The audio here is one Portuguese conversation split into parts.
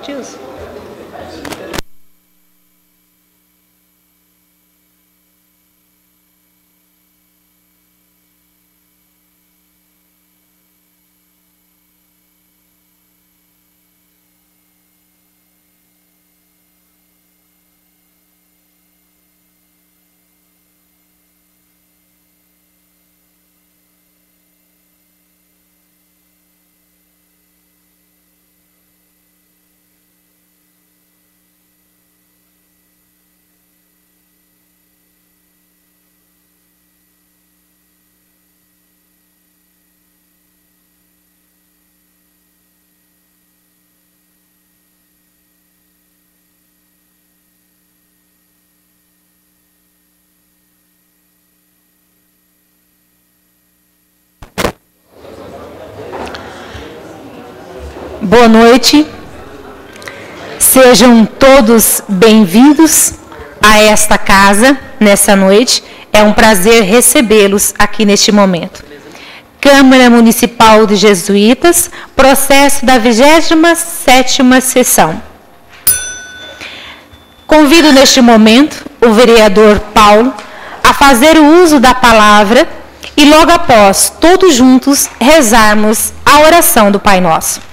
Gentios. Boa noite, sejam todos bem-vindos a esta casa nessa noite. É um prazer recebê-los aqui neste momento. Câmara Municipal de Jesuítas, processo da 27ª sessão. Convido neste momento o vereador Paulo a fazer o uso da palavra e logo após, todos juntos, rezarmos a oração do Pai Nosso.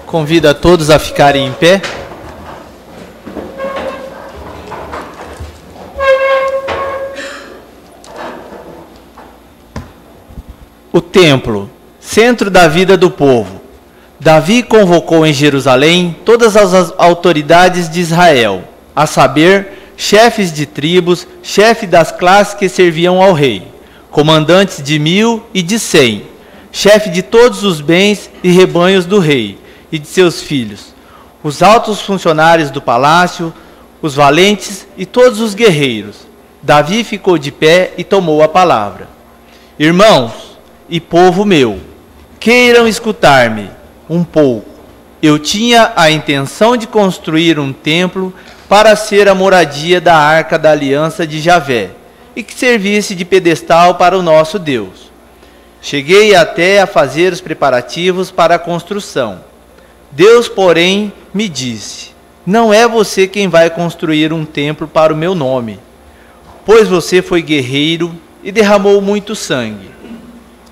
Convido a todos a ficarem em pé. O templo, centro da vida do povo. Davi convocou em Jerusalém todas as autoridades de Israel, a saber, chefes de tribos, chefes das classes que serviam ao rei, comandantes de 1000 e de 100, chefe de todos os bens e rebanhos do rei e de seus filhos, os altos funcionários do palácio, os valentes e todos os guerreiros. Davi ficou de pé e tomou a palavra. Irmãos e povo meu, queiram escutar-me um pouco. Eu tinha a intenção de construir um templo para ser a moradia da Arca da Aliança de Javé, e que servisse de pedestal para o nosso Deus. Cheguei até a fazer os preparativos para a construção. Deus, porém, me disse: não é você quem vai construir um templo para o meu nome, pois você foi guerreiro e derramou muito sangue.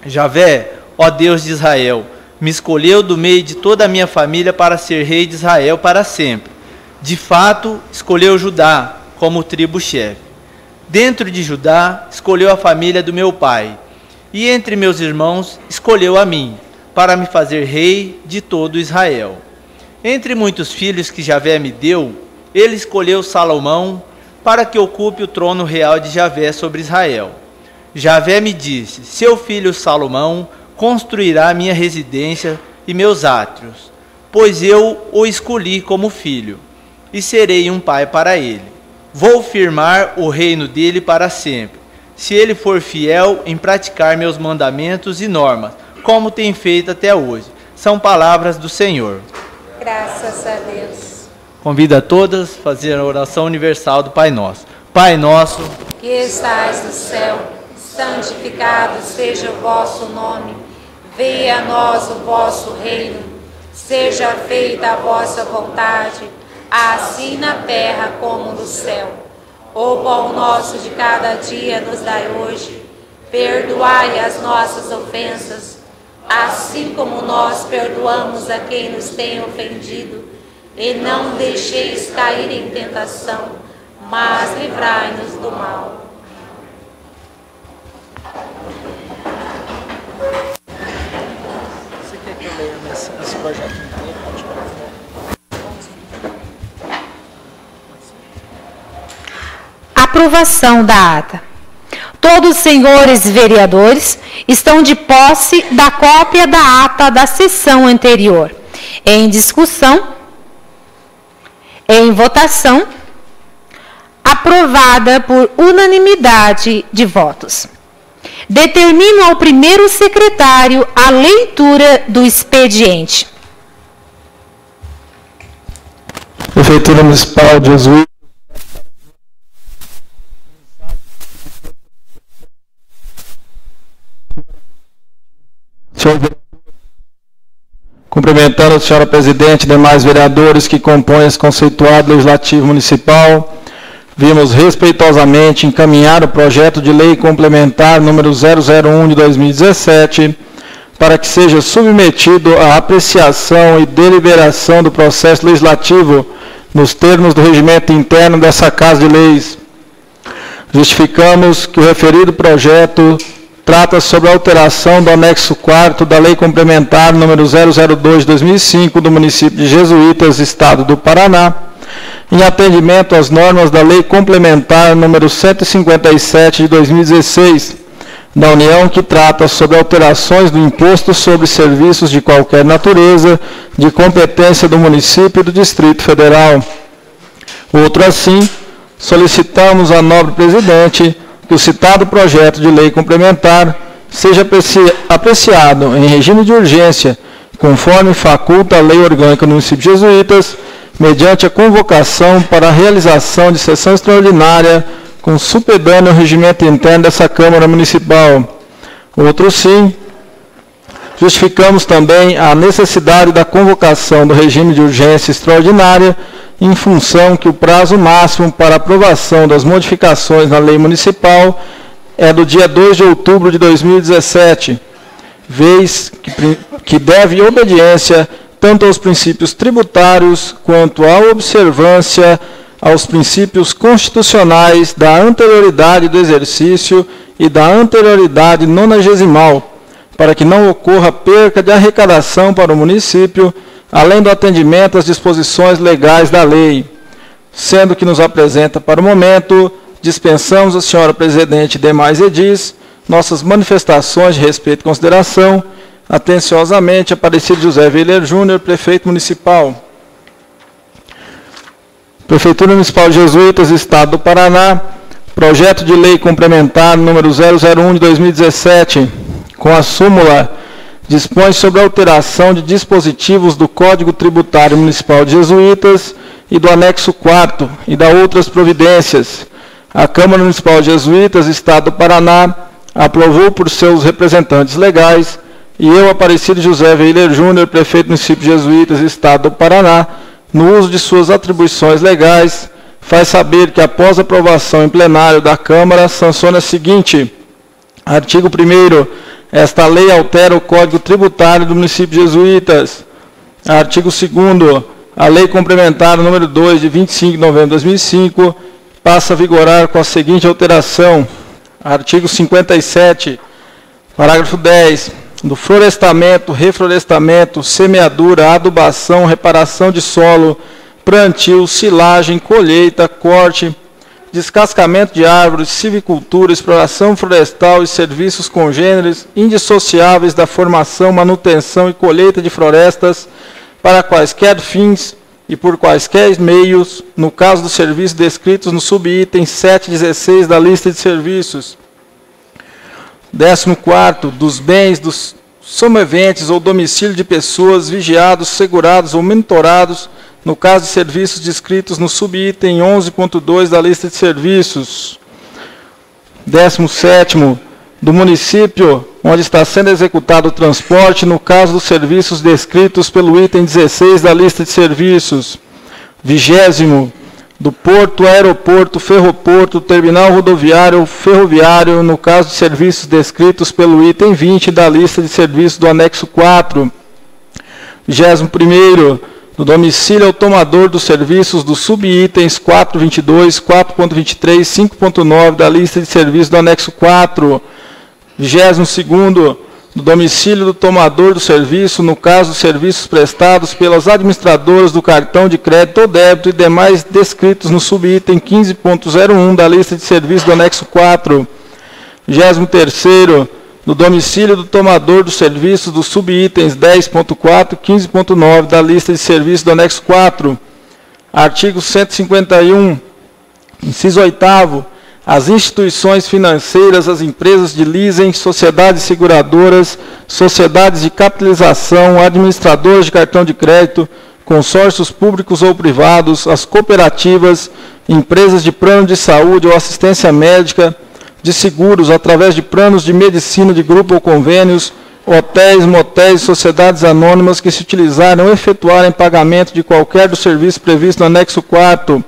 Javé, ó Deus de Israel, me escolheu do meio de toda a minha família para ser rei de Israel para sempre. De fato, escolheu Judá como tribo-chefe. Dentro de Judá, escolheu a família do meu pai, e entre meus irmãos, escolheu a mim, para me fazer rei de todo Israel. Entre muitos filhos que Javé me deu, ele escolheu Salomão, para que ocupe o trono real de Javé sobre Israel. Javé me disse: seu filho Salomão construirá minha residência e meus átrios, pois eu o escolhi como filho, e serei um pai para ele. Vou firmar o reino dele para sempre, se ele for fiel em praticar meus mandamentos e normas, como tem feito até hoje. São palavras do Senhor. Graças a Deus. Convido a todas a fazer a oração universal do Pai Nosso. Pai nosso, que estais no céu, santificado seja o vosso nome. Venha a nós o vosso reino. Seja feita a vossa vontade, assim na terra como no céu. O pão nosso de cada dia nos dai hoje. Perdoai as nossas ofensas, assim como nós perdoamos a quem nos tem ofendido. E não deixeis cair em tentação, mas livrai-nos do mal. Você quer que eu leia esse projeto inteiro? Aprovação da ata. Todos os senhores vereadores estão de posse da cópia da ata da sessão anterior. Em discussão, em votação, aprovada por unanimidade de votos. Determino ao primeiro secretário a leitura do expediente. Prefeitura Municipal de Jesuítas. Cumprimentando a senhora presidente e demais vereadores que compõem esse conceituado legislativo municipal, vimos respeitosamente encaminhar o projeto de lei complementar número 001 de 2017 para que seja submetido à apreciação e deliberação do processo legislativo nos termos do regimento interno dessa Casa de Leis. Justificamos que o referido projeto trata sobre a alteração do anexo 4º da Lei Complementar número 002 de 2005 do município de Jesuítas, Estado do Paraná, em atendimento às normas da Lei Complementar número 157 de 2016, da União, que trata sobre alterações do imposto sobre serviços de qualquer natureza, de competência do município e do Distrito Federal. Outro assim, solicitamos à nobre presidente que o citado projeto de lei complementar seja apreciado em regime de urgência, conforme faculta a Lei Orgânica do Município de Jesuítas, mediante a convocação para a realização de sessão extraordinária com supedâneo ao regimento interno dessa Câmara Municipal. Outro sim, justificamos também a necessidade da convocação do regime de urgência extraordinária em função que o prazo máximo para aprovação das modificações na lei municipal é do dia 2 de outubro de 2017, vez que deve obediência tanto aos princípios tributários quanto à observância aos princípios constitucionais da anterioridade do exercício e da anterioridade nonagesimal, para que não ocorra perca de arrecadação para o município, além do atendimento às disposições legais da lei. Sendo que nos apresenta para o momento, dispensamos a senhora presidente e demais edis nossas manifestações de respeito e consideração. Atenciosamente, Aparecido José Weiler Júnior, prefeito municipal. Prefeitura Municipal de Jesuítas, Estado do Paraná, projeto de lei complementar número 001 de 2017, com a súmula, dispõe sobre a alteração de dispositivos do Código Tributário Municipal de Jesuítas e do anexo 4º e da outras providências. A Câmara Municipal de Jesuítas, Estado do Paraná, aprovou por seus representantes legais e eu, Aparecido José Weiler Júnior, prefeito do município de Jesuítas, Estado do Paraná, no uso de suas atribuições legais, faz saber que, após aprovação em plenário da Câmara, sanciona o seguinte: artigo 1º, esta lei altera o Código Tributário do município de Jesuítas. Artigo 2º, a Lei Complementar número 2, de 25 de novembro de 2005, passa a vigorar com a seguinte alteração. Artigo 57, parágrafo 10, do florestamento, reflorestamento, semeadura, adubação, reparação de solo, plantio, silagem, colheita, corte, descascamento de árvores, silvicultura, exploração florestal e serviços congêneres indissociáveis da formação, manutenção e colheita de florestas para quaisquer fins e por quaisquer meios, no caso dos serviços descritos no subitem 7.16 da lista de serviços. 14º, dos bens dos somoventes ou domicílio de pessoas vigiados, segurados ou monitorados, no caso de serviços descritos no subitem 11.2 da lista de serviços. 17º, do município onde está sendo executado o transporte, no caso dos serviços descritos pelo item 16 da lista de serviços. 20º, do porto, aeroporto, ferroporto, terminal rodoviário ou ferroviário, no caso de serviços descritos pelo item 20 da lista de serviços do anexo 4. 21º, do domicílio ao tomador dos serviços dos subitens 4.22, 4.23, 5.9 da lista de serviços do anexo 4. 22º, do domicílio do tomador do serviço, no caso dos serviços prestados pelas administradoras do cartão de crédito ou débito e demais descritos no subitem 15.01 da lista de serviços do anexo 4. 23º, do domicílio do tomador do serviço dos subitens 10.4 e 15.9 da lista de serviços do anexo 4. Artigo 151, inciso 8º, as instituições financeiras, as empresas de leasing, sociedades seguradoras, sociedades de capitalização, administradoras de cartão de crédito, consórcios públicos ou privados, as cooperativas, empresas de plano de saúde ou assistência médica, de seguros, através de planos de medicina de grupo ou convênios, hotéis, motéis e sociedades anônimas que se utilizarem ou efetuarem pagamento de qualquer dos serviços previstos no anexo 4º,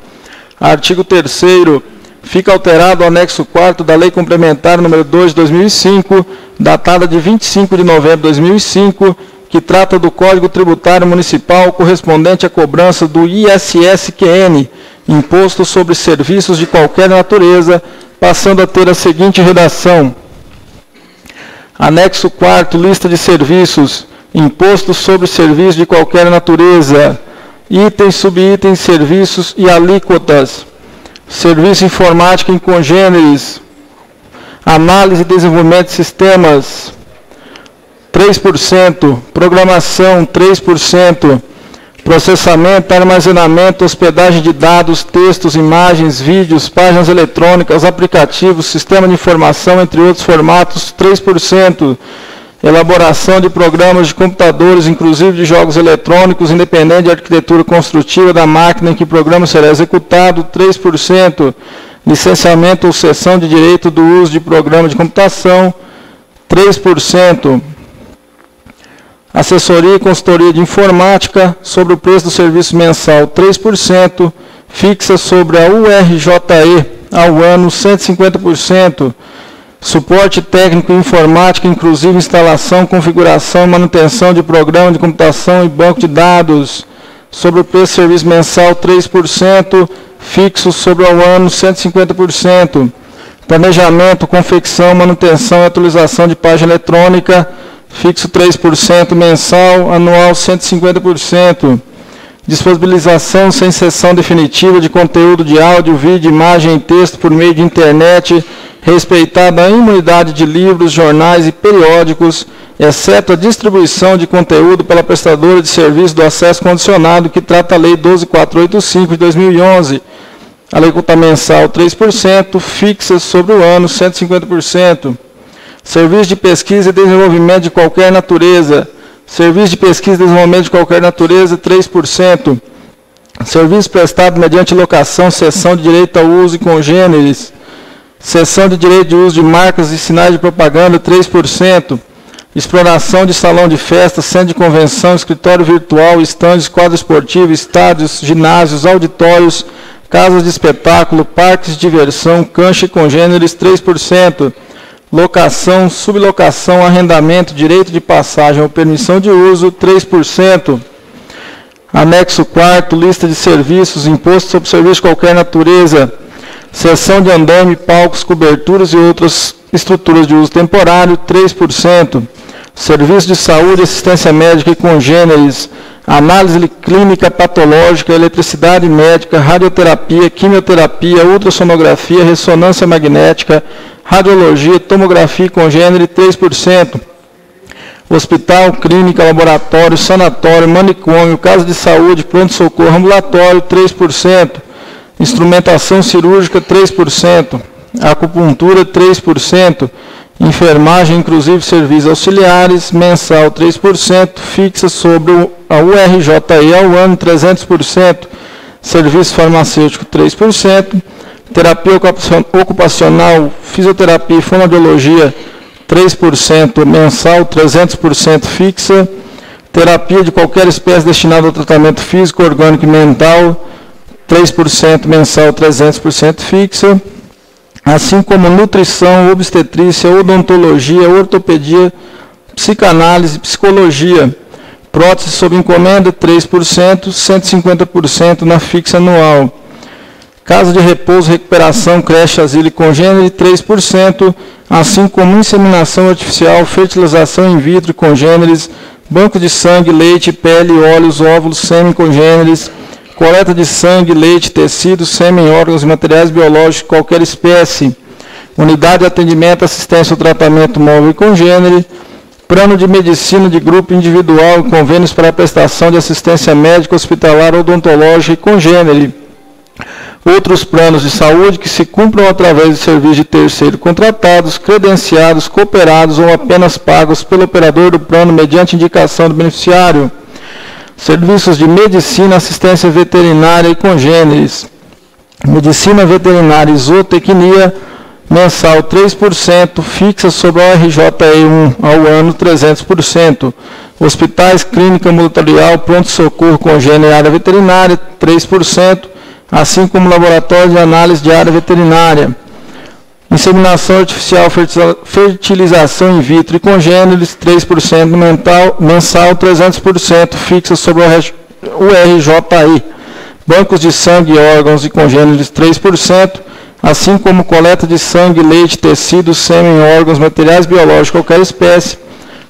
artigo 3º, fica alterado o anexo 4º da Lei Complementar nº 2 de 2005, datada de 25 de novembro de 2005, que trata do Código Tributário Municipal correspondente à cobrança do ISSQN, Imposto sobre Serviços de Qualquer Natureza, passando a ter a seguinte redação. Anexo 4º, lista de serviços, Imposto sobre Serviços de Qualquer Natureza, itens, subitens, serviços e alíquotas. Serviço informática em congêneres, análise e desenvolvimento de sistemas, 3%, programação, 3%, processamento, armazenamento, hospedagem de dados, textos, imagens, vídeos, páginas eletrônicas, aplicativos, sistema de informação, entre outros formatos, 3%, elaboração de programas de computadores, inclusive de jogos eletrônicos, independente de arquitetura construtiva da máquina em que o programa será executado, 3%, licenciamento ou cessão de direito do uso de programa de computação, 3%, assessoria e consultoria de informática sobre o preço do serviço mensal, 3%, fixa sobre a URJE ao ano, 150%, suporte técnico e informática, inclusive instalação, configuração e manutenção de programa de computação e banco de dados, sobre o preço do serviço mensal, 3%, fixo sobre ao ano, 150%, planejamento, confecção, manutenção e atualização de página eletrônica, fixo 3%, mensal, anual 150%. Disponibilização sem cessão definitiva de conteúdo de áudio, vídeo, imagem e texto por meio de internet, respeitada a imunidade de livros, jornais e periódicos, exceto a distribuição de conteúdo pela prestadora de serviço do acesso condicionado, que trata a Lei 12.485 de 2011. A alíquota mensal 3%, fixa sobre o ano 150%. Serviço de pesquisa e desenvolvimento de qualquer natureza. Serviço de pesquisa e desenvolvimento de qualquer natureza, 3%. Serviço prestado mediante locação, cessão de direito ao uso e congêneres. Cessão de direito de uso de marcas e sinais de propaganda, 3%. Exploração de salão de festa, centro de convenção, escritório virtual, estandes, quadro esportivo, estádios, ginásios, auditórios, casas de espetáculo, parques de diversão, cancha e congêneres, 3%. Locação, sublocação, arrendamento, direito de passagem ou permissão de uso, 3%. Anexo 4º, lista de serviços, imposto sobre serviços de qualquer natureza, seção de andaime, palcos, coberturas e outras estruturas de uso temporário, 3%. Serviço de saúde, assistência médica e congêneres, análise clínica patológica, eletricidade médica, radioterapia, quimioterapia, ultrassonografia, ressonância magnética, radiologia, tomografia e congênere, 3%. Hospital, clínica, laboratório, sanatório, manicômio, casa de saúde, pronto-socorro ambulatório, 3%. Instrumentação cirúrgica, 3%. Acupuntura, 3%. Enfermagem, inclusive serviços auxiliares, mensal, 3%. Fixa sobre a URJE ao ano, 300%. Serviço farmacêutico, 3%. Terapia ocupacional, fisioterapia e fonoaudiologia, 3% mensal, 300% fixa. Terapia de qualquer espécie destinada ao tratamento físico, orgânico e mental, 3% mensal, 300% fixa. Assim como nutrição, obstetrícia, odontologia, ortopedia, psicanálise, psicologia. Prótese sob encomenda, 3%, 150% na fixa anual. Casa de repouso, recuperação, creche, asilo e congênere, 3%, assim como inseminação artificial, fertilização in vitro, congêneres, banco de sangue, leite, pele, óleos, óvulos, sêmen, congêneres, coleta de sangue, leite, tecidos, sêmen, órgãos e materiais biológicos de qualquer espécie, unidade de atendimento, assistência ou tratamento móvel e congênere, plano de medicina de grupo individual e convênios para a prestação de assistência médica, hospitalar, odontológica e congênere. Outros planos de saúde que se cumpram através de serviços de terceiro contratados, credenciados, cooperados ou apenas pagos pelo operador do plano mediante indicação do beneficiário. Serviços de medicina, assistência veterinária e congêneres. Medicina veterinária e zootecnia, mensal 3%, fixa sobre a RJE1 ao ano 300%. Hospitais, clínica ambulatorial, pronto-socorro congênero e área veterinária 3%, assim como laboratório de análise de área veterinária. Inseminação artificial, fertilização in vitro e congêneres 3% mensal 300%, fixa sobre o RJI. Bancos de sangue, órgãos e congêneres 3%, assim como coleta de sangue, leite, tecidos, sêmen, órgãos, materiais biológicos de qualquer espécie,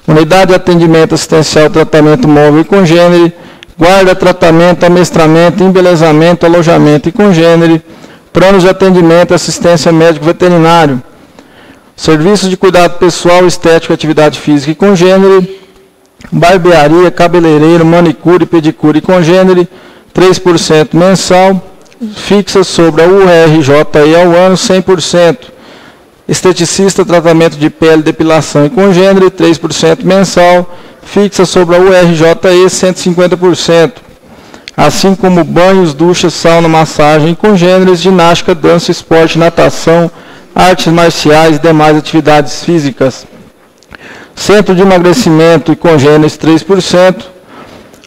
unidade de atendimento assistencial, tratamento móvel e congênere, guarda, tratamento, amestramento, embelezamento, alojamento e congênere, planos de atendimento, assistência médico veterinário, serviços de cuidado pessoal, estético, atividade física e congênere, barbearia, cabeleireiro, manicure, pedicure e congênere, 3% mensal, fixa sobre a URJI ao ano 100%. Esteticista, tratamento de pele, depilação e congênere, 3% mensal, fixa sobre a URJE 150%. Assim como banhos, duchas, sauna, massagem e congêneres, ginástica, dança, esporte, natação, artes marciais e demais atividades físicas. Centro de emagrecimento e congêneres, 3%.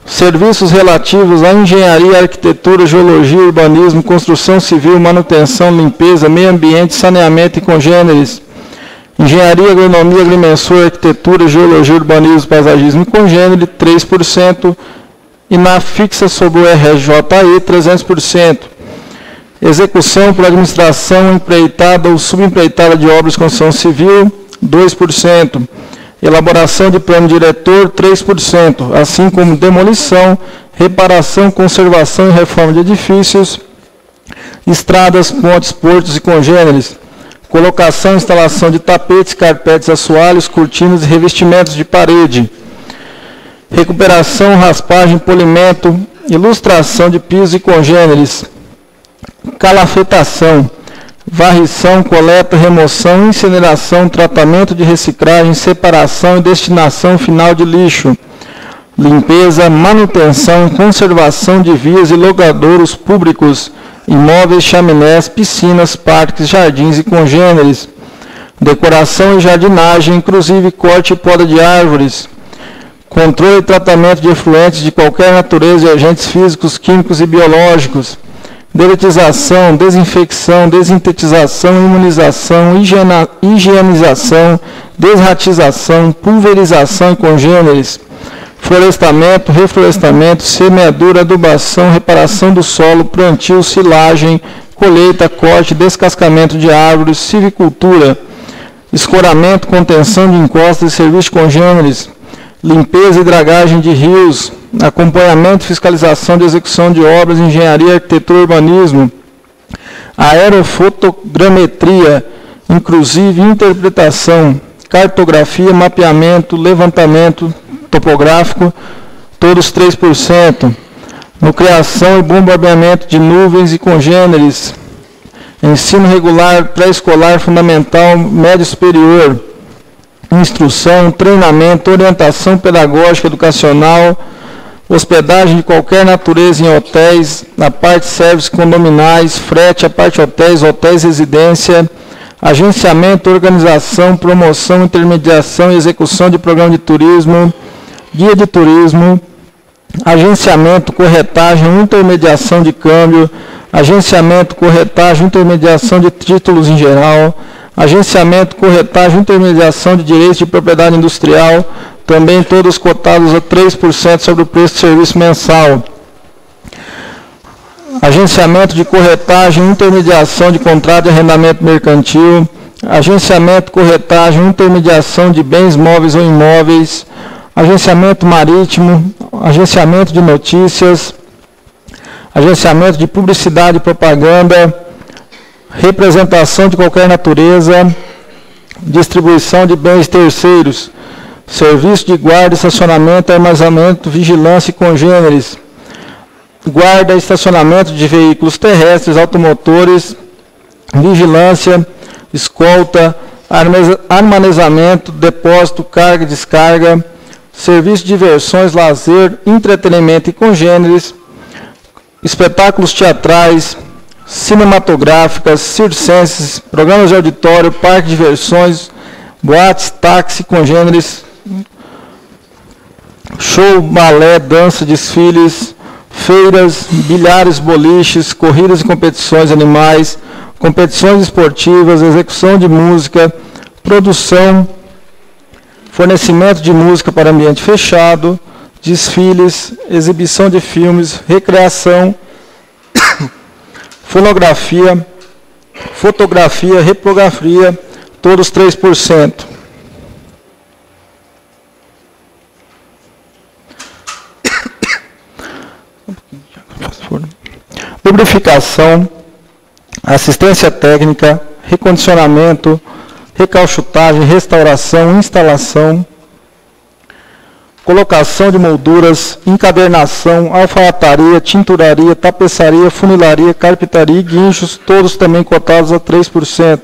Serviços relativos à engenharia, arquitetura, geologia, urbanismo, construção civil, manutenção, limpeza, meio ambiente, saneamento e congêneres. Engenharia, agronomia, agrimensor, arquitetura, geologia, urbanismo, paisagismo e congênere, 3%. E na fixa sobre o RJI, 300%. Execução por administração empreitada ou subempreitada de obras de construção civil, 2%. Elaboração de plano diretor, 3%, assim como demolição, reparação, conservação e reforma de edifícios, estradas, pontes, portos e congêneres, colocação e instalação de tapetes, carpetes, assoalhos, cortinas e revestimentos de parede, recuperação, raspagem, polimento, ilustração de pisos e congêneres, calafetação, varrição, coleta, remoção, incineração, tratamento de reciclagem, separação e destinação final de lixo, limpeza, manutenção, conservação de vias e logradouros públicos, imóveis, chaminés, piscinas, parques, jardins e congêneres, decoração e jardinagem, inclusive corte e poda de árvores, controle e tratamento de efluentes de qualquer natureza e agentes físicos, químicos e biológicos, deretização, desinfecção, desintetização, imunização, higienização, desratização, pulverização e congêneres, florestamento, reflorestamento, semeadura, adubação, reparação do solo, plantio, silagem, colheita, corte, descascamento de árvores, silvicultura, escoramento, contenção de encostas e serviços de congêneres, limpeza e dragagem de rios, acompanhamento e fiscalização de execução de obras, engenharia, arquitetura e urbanismo, aerofotogrametria, inclusive interpretação, cartografia, mapeamento, levantamento topográfico, todos 3%, no criação e bombardeamento de nuvens e congêneres, ensino regular, pré-escolar, fundamental, médio superior, instrução, treinamento, orientação pedagógica, educacional, hospedagem de qualquer natureza em hotéis, na parte serviços condominais, frete, a parte hotéis, hotéis residência, agenciamento, organização, promoção, intermediação e execução de programa de turismo, guia de turismo, agenciamento, corretagem, intermediação de câmbio, agenciamento, corretagem, intermediação de títulos em geral, agenciamento, corretagem, intermediação de direitos de propriedade industrial, também todos cotados a 3% sobre o preço de serviço mensal. Agenciamento de corretagem, intermediação de contrato de arrendamento mercantil, agenciamento, corretagem, intermediação de bens móveis ou imóveis, agenciamento marítimo, agenciamento de notícias, agenciamento de publicidade e propaganda, representação de qualquer natureza, distribuição de bens terceiros, serviço de guarda, estacionamento, armazenamento, vigilância e congêneres, guarda e estacionamento de veículos terrestres, automotores, vigilância, escolta, armazenamento, depósito, carga e descarga, serviço de diversões, lazer, entretenimento e congêneres, espetáculos teatrais, cinematográficas, circenses, programas de auditório, parque de diversões, boates, táxi, congêneres, show, balé, dança, desfiles, feiras, bilhares, boliches, corridas e competições animais, competições esportivas, execução de música, produção, fornecimento de música para ambiente fechado, desfiles, exibição de filmes, recreação, fonografia, fotografia, reprografia, todos 3%. Lubrificação, assistência técnica, recondicionamento, recauchutagem, restauração, instalação, colocação de molduras, encadernação, alfaiataria, tinturaria, tapeçaria, funilaria, carpintaria e guinchos, todos também cotados a 3%.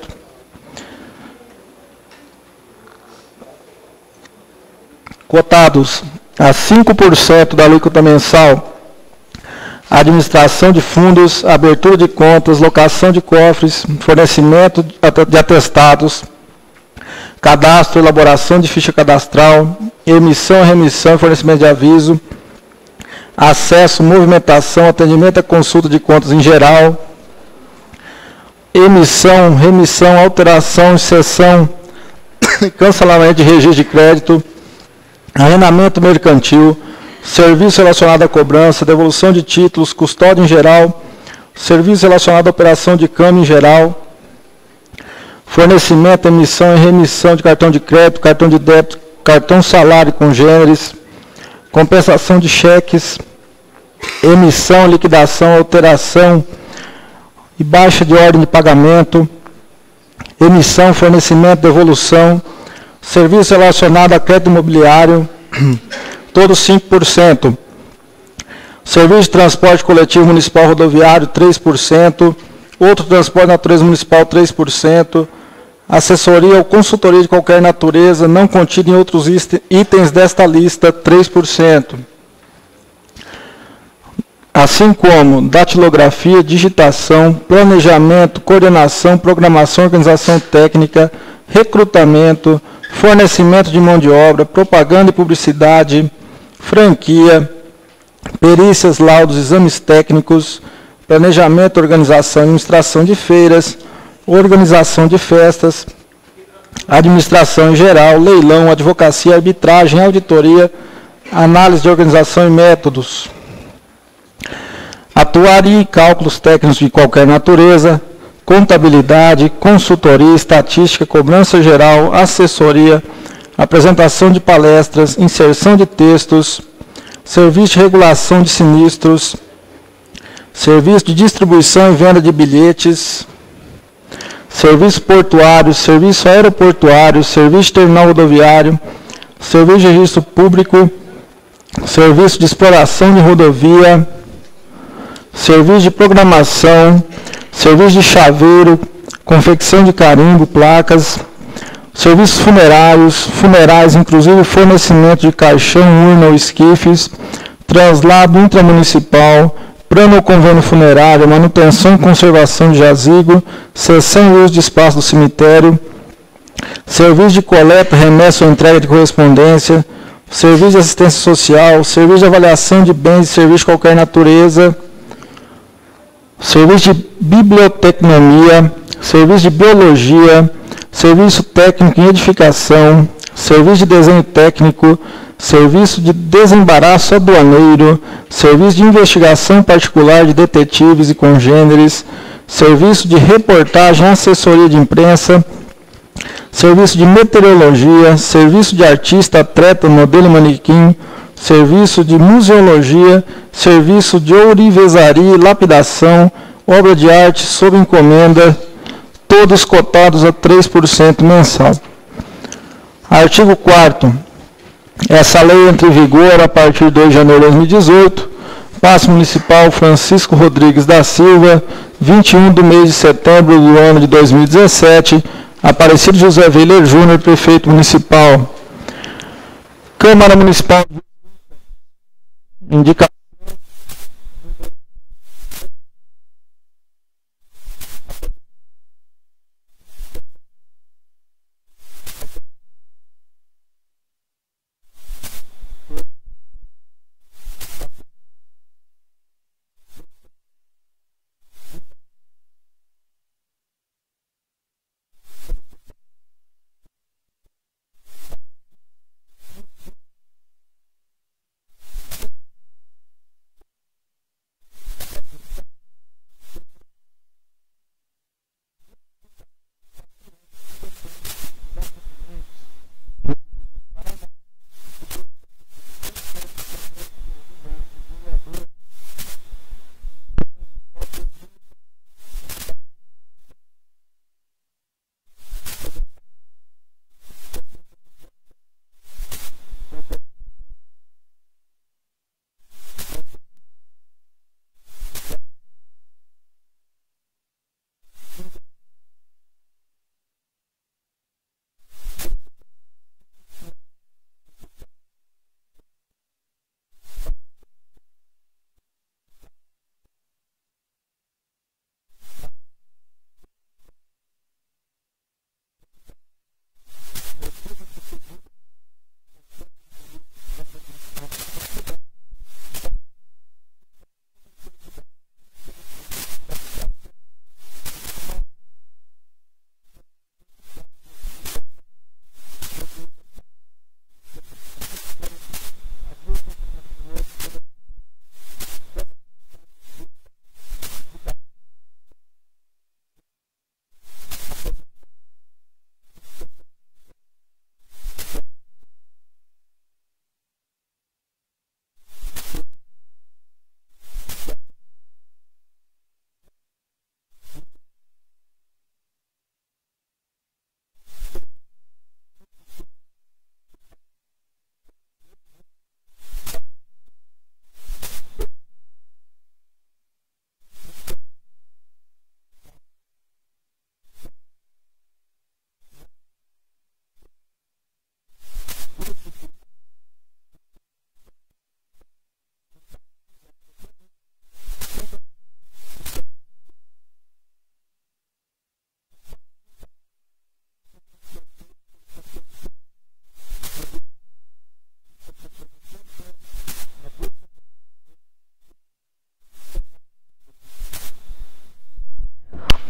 Cotados a 5% da alíquota mensal, administração de fundos, abertura de contas, locação de cofres, fornecimento de atestados, cadastro, elaboração de ficha cadastral, emissão, remissão e fornecimento de aviso, acesso, movimentação, atendimento à consulta de contas em geral, emissão, remissão, alteração, cessão e cancelamento de registro de crédito, arrendamento mercantil, serviço relacionado à cobrança, devolução de títulos, custódia em geral, serviço relacionado à operação de câmbio em geral, fornecimento, emissão e remissão de cartão de crédito, cartão de débito, cartão salário e congêneres, compensação de cheques, emissão, liquidação, alteração e baixa de ordem de pagamento, emissão, fornecimento, devolução, serviço relacionado a crédito imobiliário, todos 5%. Serviço de transporte coletivo municipal rodoviário, 3%. Outro transporte de natureza municipal, 3%. Assessoria ou consultoria de qualquer natureza, não contida em outros itens desta lista, 3%. Assim como datilografia, digitação, planejamento, coordenação, programação, organização técnica, recrutamento, fornecimento de mão de obra, propaganda e publicidade, franquia, perícias, laudos, exames técnicos, planejamento, organização e administração de feiras, organização de festas, administração em geral, leilão, advocacia, arbitragem, auditoria, análise de organização e métodos. Atuaria em cálculos técnicos de qualquer natureza, contabilidade, consultoria, estatística, cobrança geral, assessoria, apresentação de palestras, inserção de textos, serviço de regulação de sinistros, serviço de distribuição e venda de bilhetes, serviço portuário, serviço aeroportuário, serviço de terminal rodoviário, serviço de registro público, serviço de exploração de rodovia, serviço de programação, serviço de chaveiro, confecção de carimbo, placas, serviços funerais, inclusive fornecimento de caixão, urna ou esquifes, traslado intramunicipal, plano ou convênio funerário, manutenção e conservação de jazigo, cessão e uso de espaço do cemitério, serviço de coleta, remessa ou entrega de correspondência, serviço de assistência social, serviço de avaliação de bens e serviços de qualquer natureza, serviço de biblioteconomia, serviço de biologia, serviço técnico em edificação, serviço de desenho técnico, serviço de desembaraço aduaneiro, serviço de investigação particular de detetives e congêneres, serviço de reportagem, assessoria de imprensa, serviço de meteorologia, serviço de artista, atleta, modelo e manequim, serviço de museologia, serviço de ourivesaria e lapidação, obra de arte sob encomenda, todos cotados a 3% mensal. Artigo 4º. Essa lei entra em vigor a partir de 2 de janeiro de 2018. Paço Municipal Francisco Rodrigues da Silva, 21 do mês de setembro do ano de 2017. Aparecido José Weiler Júnior, Prefeito Municipal. Câmara Municipal. Indicação.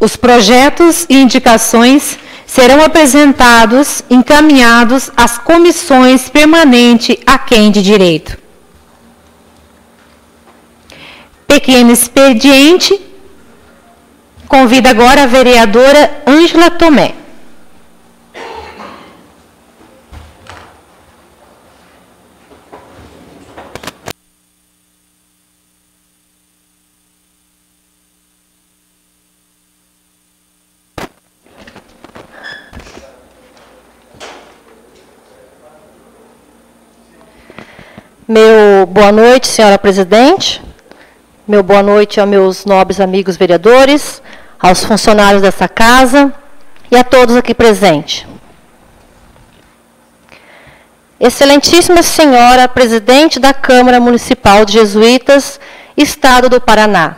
Os projetos e indicações serão apresentados, encaminhados às comissões permanentes aquém de direito. Pequeno expediente. Convido agora a vereadora Ângela Tomé. Meu boa noite, senhora presidente. Meu boa noite aos meus nobres amigos vereadores, aos funcionários dessa casa e a todos aqui presentes. Excelentíssima senhora presidente da Câmara Municipal de Jesuítas, Estado do Paraná.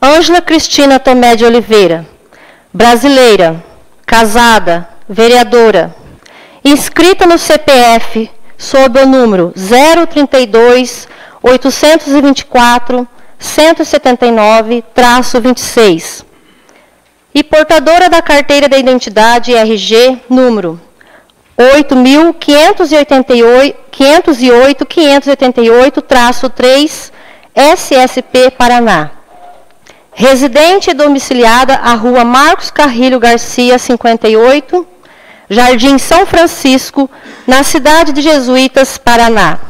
Ângela Cristina Tomé de Oliveira, brasileira, casada, vereadora, inscrita no CPF sob o número 032-824-179-26 e portadora da carteira da identidade RG número 8.508-588-3 SSP Paraná. Residente e domiciliada à Rua Marcos Carrilho Garcia, 58, Jardim São Francisco, na cidade de Jesuítas, Paraná.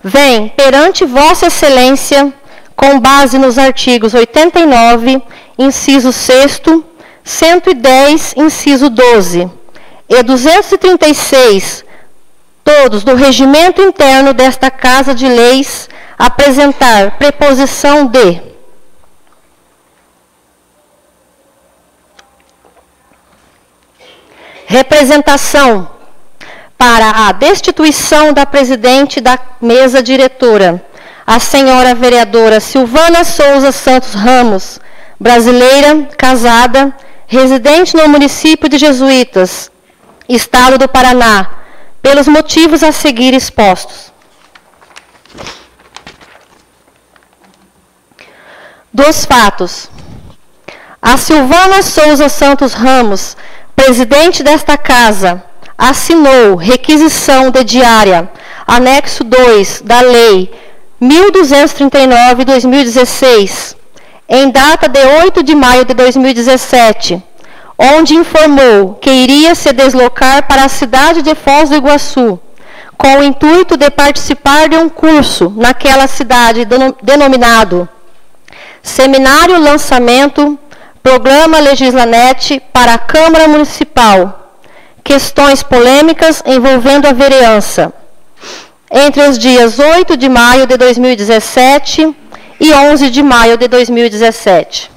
Vem perante Vossa Excelência, com base nos artigos 89, inciso 6º, 110, inciso 12, e 236, todos do regimento interno desta Casa de Leis, apresentar preposição de representação para a destituição da presidente da mesa diretora, a senhora vereadora Silvana Souza Santos Ramos, brasileira, casada, residente no município de Jesuítas, Estado do Paraná, pelos motivos a seguir expostos. Dos fatos. A Silvana Souza Santos Ramos, presidente desta casa, assinou requisição de diária, anexo 2 da Lei 1239/2016, em data de 8 de maio de 2017, onde informou que iria se deslocar para a cidade de Foz do Iguaçu, com o intuito de participar de um curso naquela cidade denominado Seminário Lançamento Programa Legislanet para a Câmara Municipal, questões polêmicas envolvendo a vereança, entre os dias 8 de maio de 2017 e 11 de maio de 2017.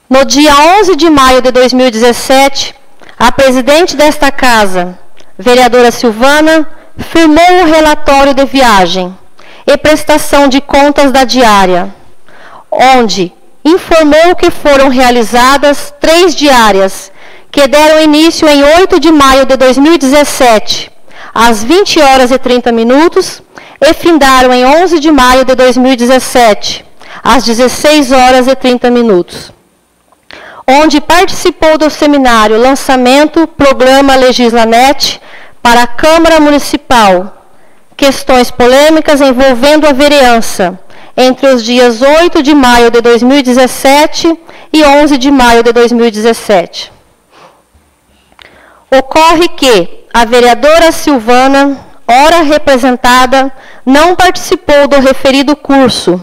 No dia 11 de maio de 2017, a presidente desta casa, vereadora Silvana, firmou o relatório de viagem e prestação de contas da diária, onde informou que foram realizadas 3 diárias, que deram início em 8 de maio de 2017, às 20 horas e 30 minutos, e findaram em 11 de maio de 2017, às 16 horas e 30 minutos. Onde participou do seminário Lançamento Programa Legislanet para a Câmara Municipal, questões polêmicas envolvendo a vereança, entre os dias 8 de maio de 2017 e 11 de maio de 2017. Ocorre que a vereadora Silvana, ora representada, não participou do referido curso,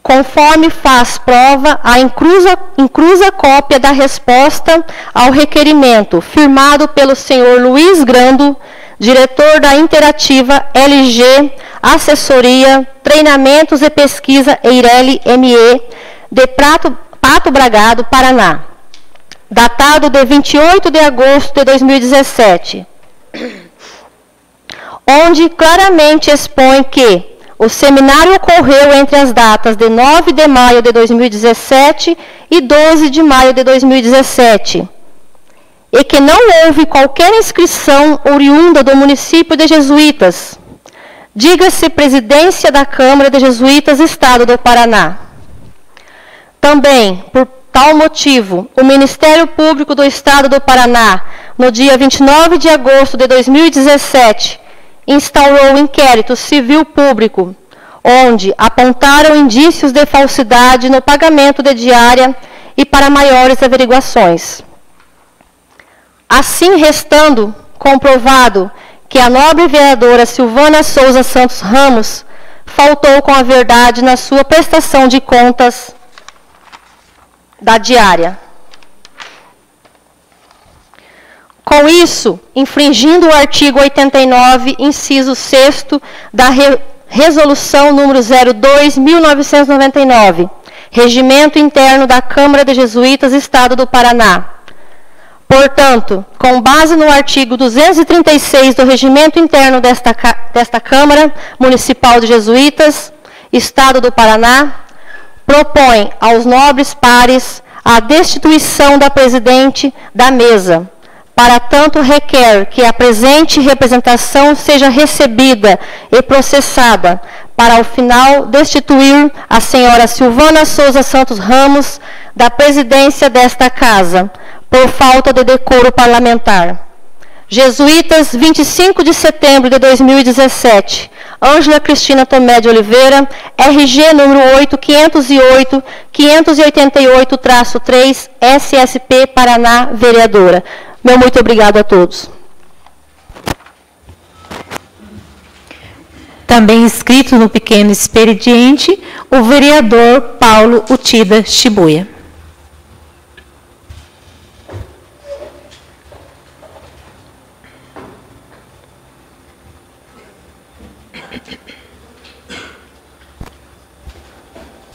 conforme faz prova a inclusa cópia da resposta ao requerimento, firmado pelo senhor Luiz Grando, diretor da Interativa LG, Assessoria, Treinamentos e Pesquisa Eireli ME, de Pato Bragado, Paraná, datado de 28 de agosto de 2017, onde claramente expõe que o seminário ocorreu entre as datas de 9 de maio de 2017 e 12 de maio de 2017, e que não houve qualquer inscrição oriunda do município de Jesuítas, diga-se Presidência da Câmara de Jesuítas, Estado do Paraná. Também, por tal motivo, o Ministério Público do Estado do Paraná, no dia 29 de agosto de 2017, instaurou um inquérito civil público, onde apontaram indícios de falsidade no pagamento de diária e para maiores averiguações. Assim, restando comprovado que a nobre vereadora Silvana Souza Santos Ramos faltou com a verdade na sua prestação de contas da diária. Com isso, infringindo o artigo 89, inciso 6º da Resolução número 02/1999, Regimento Interno da Câmara de Jesuítas, Estado do Paraná. Portanto, com base no artigo 236 do Regimento Interno desta Câmara Municipal de Jesuítas, Estado do Paraná, propõe aos nobres pares a destituição da presidente da mesa. Para tanto, requer que a presente representação seja recebida e processada, para ao final destituir a senhora Silvana Souza Santos Ramos da presidência desta casa, por falta de decoro parlamentar. Jesuítas, 25 de setembro de 2017. Ângela Cristina Tomé de Oliveira, RG número 8588-588-3, SSP Paraná, vereadora. Meu muito obrigado a todos. Também inscrito no pequeno expediente, o vereador Paulo Utida Shibuya.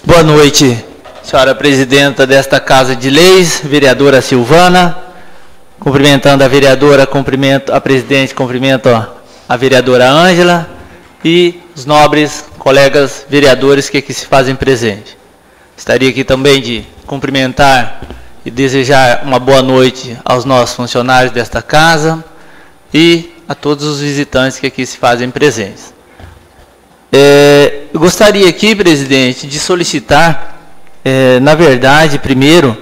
Boa noite, senhora presidenta desta Casa de Leis, vereadora Silvana. Cumprimentando a vereadora, cumprimento a presidente, cumprimento a vereadora Ângela e os nobres colegas vereadores que aqui se fazem presente. Gostaria aqui também de cumprimentar e desejar uma boa noite aos nossos funcionários desta casa e a todos os visitantes que aqui se fazem presentes. Eu gostaria aqui, presidente, de solicitar, na verdade, primeiro,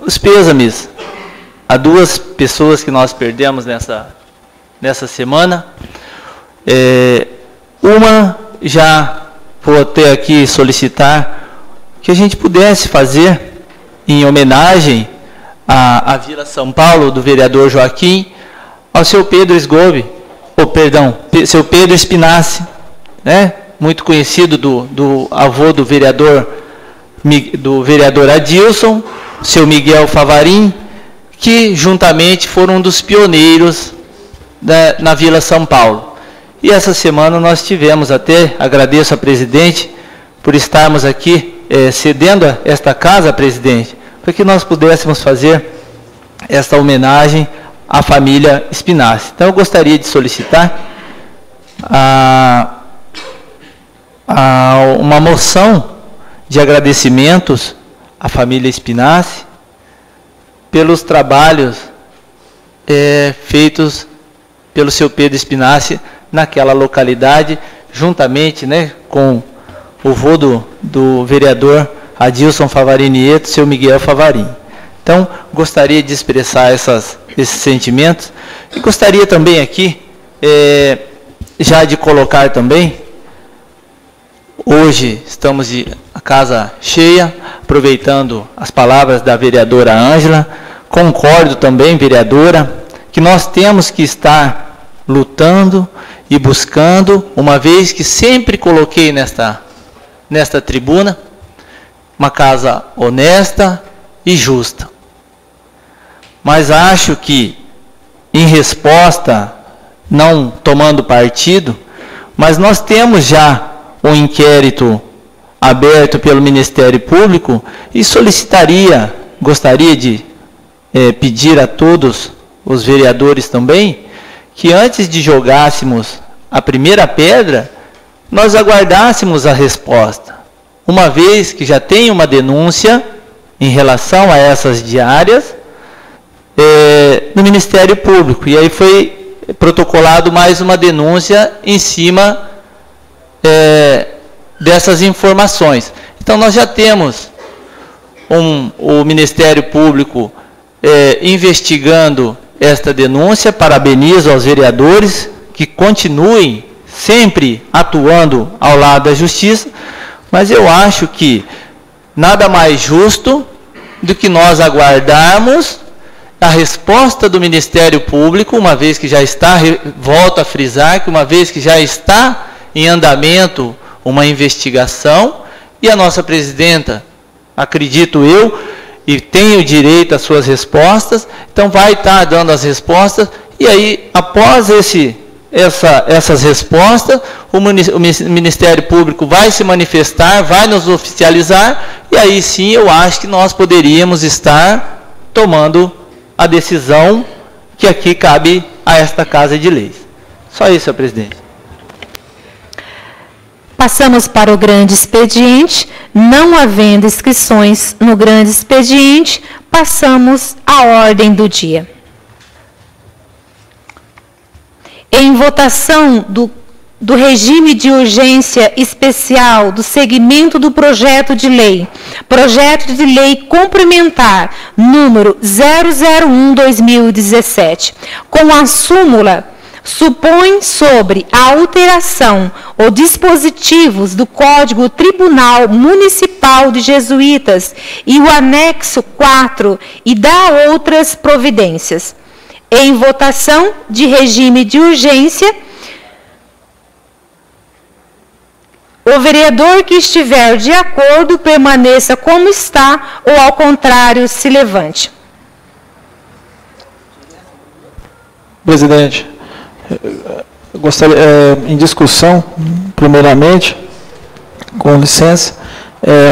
os pêsames a duas pessoas que nós perdemos nessa semana. Uma, já vou até aqui solicitar que a gente pudesse fazer em homenagem à Vila São Paulo, do vereador Joaquim, ao seu Pedro seu Pedro Spinassi, né? Muito conhecido do avô do vereador Adilson, seu Miguel Favarim, que juntamente foram um dos pioneiros na Vila São Paulo. E essa semana nós tivemos até, agradeço a presidente por estarmos aqui cedendo esta casa, presidente, para que nós pudéssemos fazer esta homenagem à família Spinassi. Então eu gostaria de solicitar uma moção de agradecimentos à família Spinassi pelos trabalhos feitos pelo seu Pedro Spinassi naquela localidade, juntamente, né, com o vô do vereador Adilson Favarim Nieto, seu Miguel Favarim. Então, gostaria de expressar esses sentimentos e gostaria também aqui, já de colocar também, hoje estamos de a casa cheia, aproveitando as palavras da vereadora Ângela. Concordo também, vereadora, que nós temos que estar lutando e buscando, uma vez que sempre coloquei nesta tribuna, uma casa honesta e justa. Mas acho que, em resposta, não tomando partido, mas nós temos já um inquérito aberto pelo Ministério Público e gostaria de pedir a todos os vereadores também, que antes de jogássemos a primeira pedra, nós aguardássemos a resposta. Uma vez que já tem uma denúncia em relação a essas diárias no Ministério Público, e aí foi protocolado mais uma denúncia em cima dessas informações. Então, nós já temos o Ministério Público investigando esta denúncia. Parabenizo aos vereadores que continuem sempre atuando ao lado da Justiça, mas eu acho que nada mais justo do que nós aguardarmos a resposta do Ministério Público, uma vez que já está, volto a frisar, que uma vez que já está em andamento uma investigação, e a nossa presidenta, acredito eu, e tem o direito às suas respostas, então vai estar dando as respostas, e aí, após essas respostas, o Ministério Público vai se manifestar, vai nos oficializar, e aí sim eu acho que nós poderíamos estar tomando a decisão que aqui cabe a esta Casa de Leis. Só isso, senhor presidente. Passamos para o grande expediente. Não havendo inscrições no grande expediente, passamos à ordem do dia. Em votação do regime de urgência especial do segmento do projeto de lei complementar número 001/2017, com a súmula supõe sobre a alteração ou dispositivos do Código Tribunal Municipal de Jesuítas e o anexo 4 e dá outras providências. Em votação de regime de urgência, o vereador que estiver de acordo permaneça como está ou, ao contrário, se levante. Presidente, eu gostaria, em discussão, primeiramente, com licença,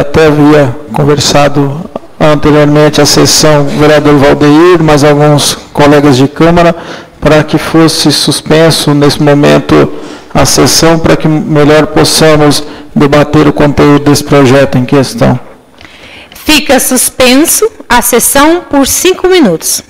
até havia conversado anteriormente a sessão o vereador Valdeir, mas alguns colegas de Câmara, para que fosse suspenso nesse momento a sessão, para que melhor possamos debater o conteúdo desse projeto em questão. Fica suspenso a sessão por 5 minutos.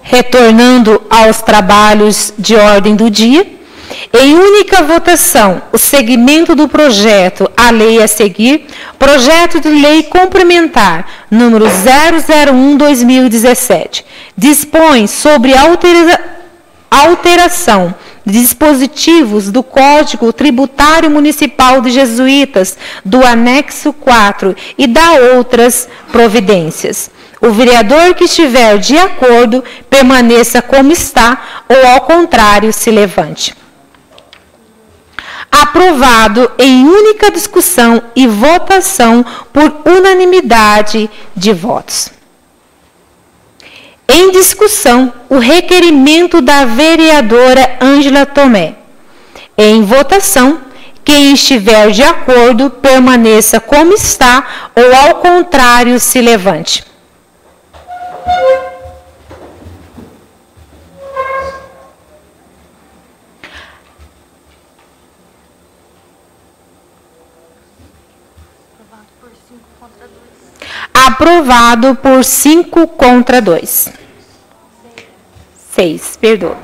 Retornando aos trabalhos de ordem do dia, em única votação, o segmento do projeto, a lei a seguir, projeto de lei complementar, número 001/2017, dispõe sobre alteração de dispositivos do Código Tributário Municipal de Jesuítas, do anexo 4 e da outras providências. O vereador que estiver de acordo, permaneça como está, ou ao contrário, se levante. Aprovado em única discussão e votação por unanimidade de votos. Em discussão, o requerimento da vereadora Ângela Tomé. Em votação, quem estiver de acordo, permaneça como está, ou ao contrário, se levante. Aprovado por 5 contra 2. 6, perdoa.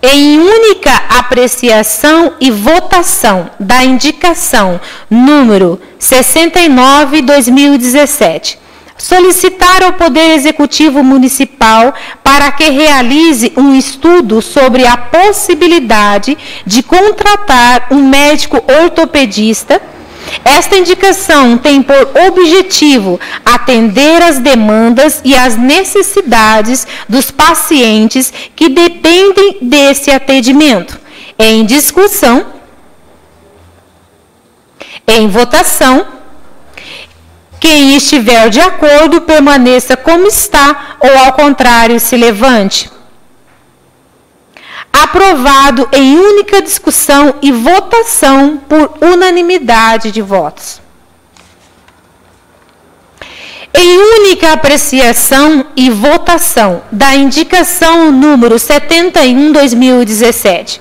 Em única apreciação e votação da indicação número 69/2017, solicitar ao Poder Executivo Municipal para que realize um estudo sobre a possibilidade de contratar um médico ortopedista. Esta indicação tem por objetivo atender às demandas e às necessidades dos pacientes que dependem desse atendimento. Em discussão, em votação, quem estiver de acordo, permaneça como está, ou ao contrário, se levante. Aprovado em única discussão e votação por unanimidade de votos. Em única apreciação e votação da indicação número 71/2017,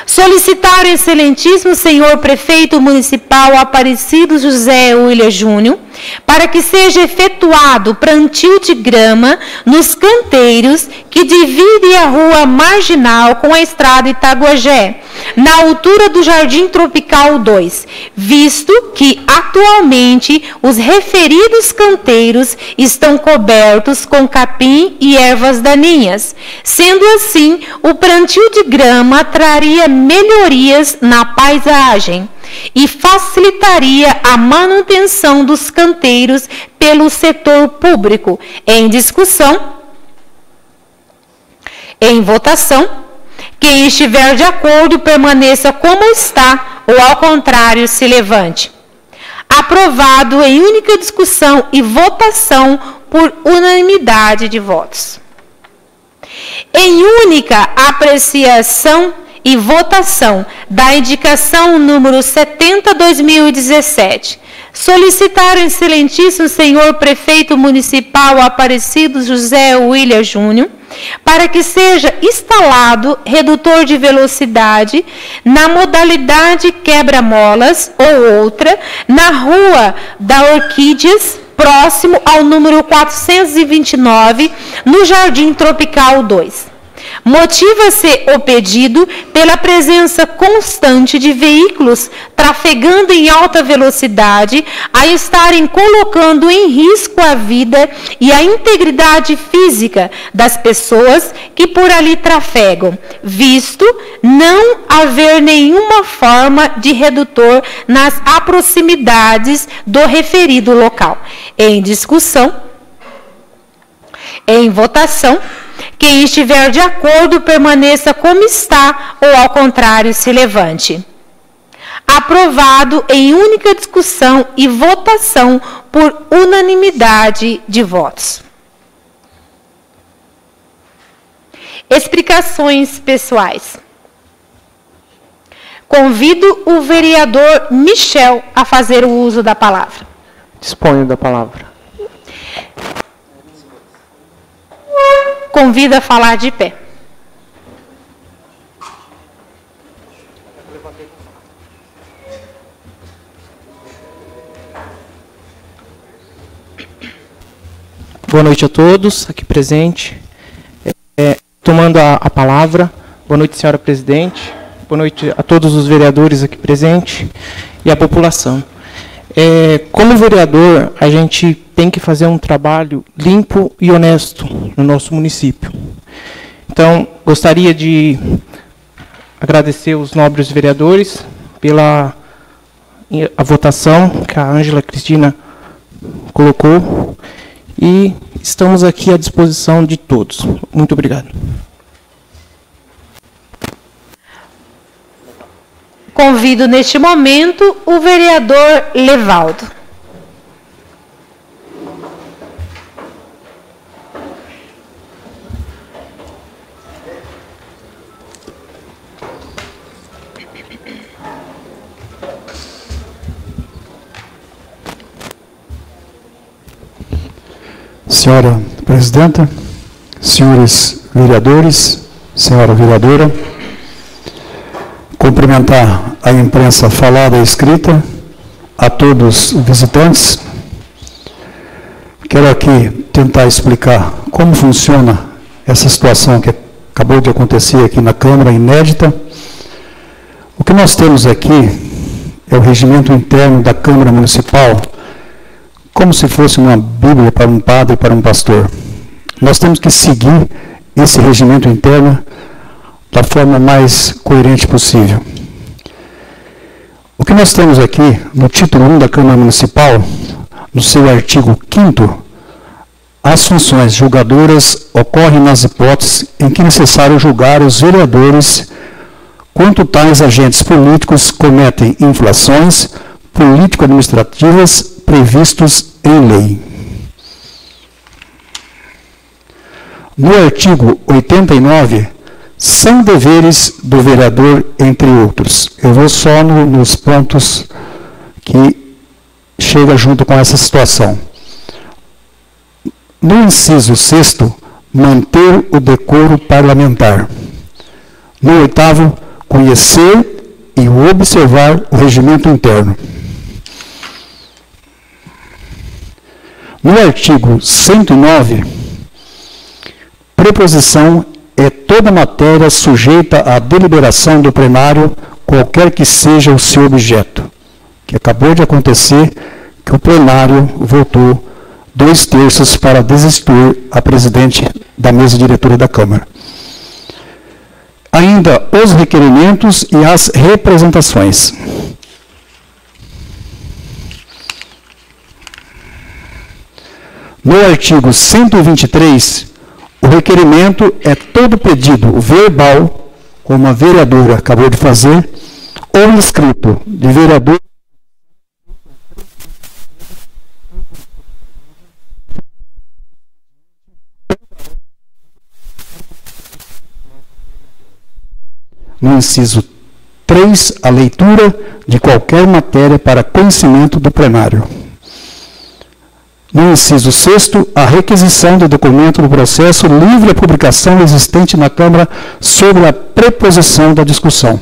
solicitar ao excelentíssimo senhor prefeito municipal Aparecido José William Júnior para que seja efetuado plantio de grama nos canteiros que dividem a rua Marginal com a estrada Itaguajé, na altura do Jardim Tropical 2, visto que atualmente os referidos canteiros estão cobertos com capim e ervas daninhas. Sendo assim, o plantio de grama traria melhorias na paisagem e facilitaria a manutenção dos canteiros pelo setor público. Em discussão, em votação, quem estiver de acordo, permaneça como está, ou ao contrário, se levante. Aprovado em única discussão e votação por unanimidade de votos. Em única apreciação e votação da indicação número 70/2017, solicitar ao excelentíssimo senhor prefeito municipal Aparecido José William Júnior para que seja instalado redutor de velocidade na modalidade quebra-molas ou outra na Rua da Orquídeas, próximo ao número 429, no Jardim Tropical 2. Motiva-se o pedido pela presença constante de veículos trafegando em alta velocidade a estarem colocando em risco a vida e a integridade física das pessoas que por ali trafegam, visto não haver nenhuma forma de redutor nas proximidades do referido local. Em discussão, em votação, quem estiver de acordo, permaneça como está, ou ao contrário, se levante. Aprovado em única discussão e votação por unanimidade de votos. Explicações pessoais. Convido o vereador Michel a fazer o uso da palavra. Disponho da palavra. Convido a falar de pé. Boa noite a todos aqui presentes. Tomando a palavra, boa noite, senhora presidente, boa noite a todos os vereadores aqui presentes e a população. Como vereador, a gente tem que fazer um trabalho limpo e honesto no nosso município. Então, gostaria de agradecer os nobres vereadores pela a votação que a Ângela Cristina colocou e estamos aqui à disposição de todos. Muito obrigado. Convido neste momento o vereador Levaldo. Senhora presidenta, senhores vereadores, senhora vereadora, cumprimentar a imprensa falada e escrita, a todos os visitantes. Quero aqui tentar explicar como funciona essa situação que acabou de acontecer aqui na Câmara, inédita. O que nós temos aqui é o regimento interno da Câmara Municipal, como se fosse uma Bíblia para um padre, para um pastor. Nós temos que seguir esse regimento interno da forma mais coerente possível. O que nós temos aqui, no título 1 da Câmara Municipal, no seu artigo 5º, as funções julgadoras ocorrem nas hipóteses em que é necessário julgar os vereadores quanto tais agentes políticos cometem infrações político-administrativas previstos em lei. No artigo 89, são deveres do vereador, entre outros. Eu vou só nos pontos que chega junto com essa situação. No inciso 6º, manter o decoro parlamentar. No 8º, conhecer e observar o regimento interno. No artigo 109, preposição é toda matéria sujeita à deliberação do plenário, qualquer que seja o seu objeto. Que acabou de acontecer que o plenário votou 2/3 para destituir a presidente da mesa diretora da Câmara. Ainda os requerimentos e as representações. No artigo 123, o requerimento é todo pedido verbal, como a vereadora acabou de fazer, ou escrito de vereador no inciso 3, a leitura de qualquer matéria para conhecimento do plenário. No inciso 6º, a requisição do documento do processo livre à publicação existente na Câmara sobre a preposição da discussão.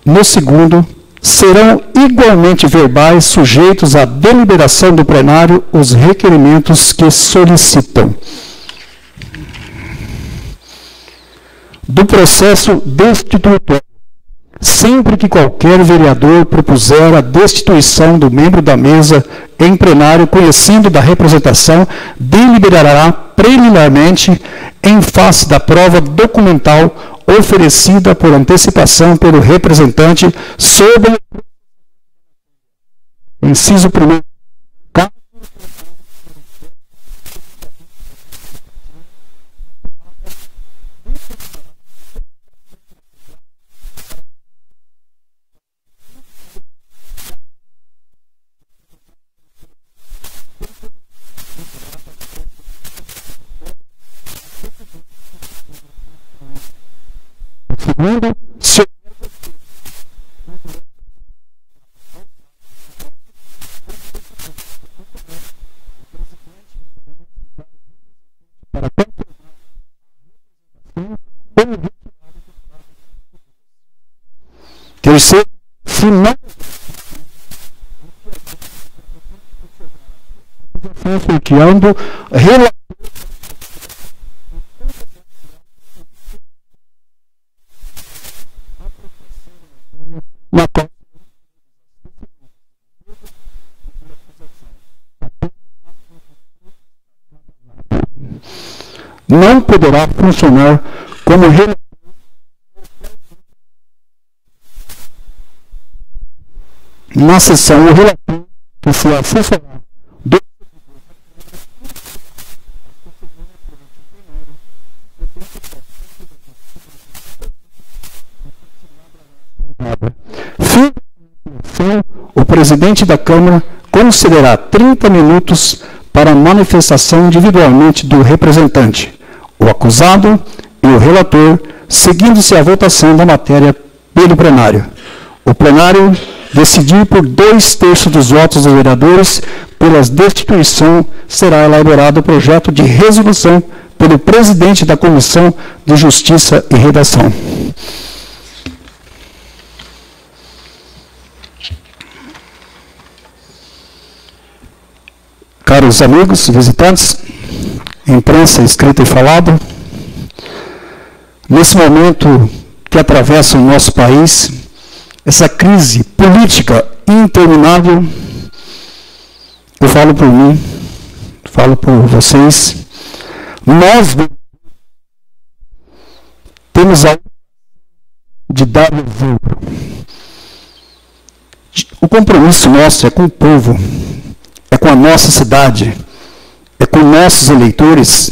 No segundo, serão igualmente verbais sujeitos à deliberação do plenário os requerimentos que solicitam. Do processo destituitório. Sempre que qualquer vereador propuser a destituição do membro da mesa em plenário, conhecendo da representação, deliberará preliminarmente em face da prova documental oferecida por antecipação pelo representante sobre inciso 1º. Segundo, terceiro, final sorteando na qual não poderá funcionar como na sessão o relator que se assessorar do o presidente da Câmara concederá 30 minutos para a manifestação individualmente do representante, o acusado e o relator, seguindo-se a votação da matéria pelo plenário. O plenário decidir por 2/3 dos votos dos vereadores pela destituição, será elaborado o projeto de resolução pelo presidente da Comissão de Justiça e Redação. Caros amigos, visitantes, imprensa escrita e falada, nesse momento que atravessa o nosso país, essa crise política interminável, eu falo por mim, falo por vocês, nós temos a de dar exemplo. O compromisso nosso é com o povo, é com a nossa cidade, é com nossos eleitores,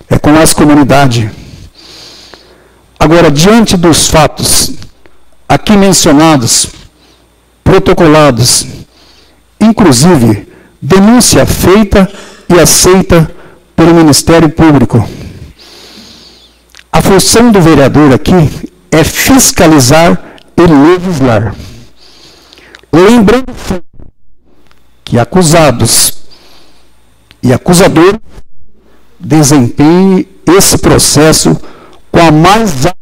é com a nossa comunidade. Agora, diante dos fatos aqui mencionados, protocolados, inclusive denúncia feita e aceita pelo Ministério Público, a função do vereador aqui é fiscalizar e legislar. Lembrando que acusados e acusador desempenhem esse processo com a mais alta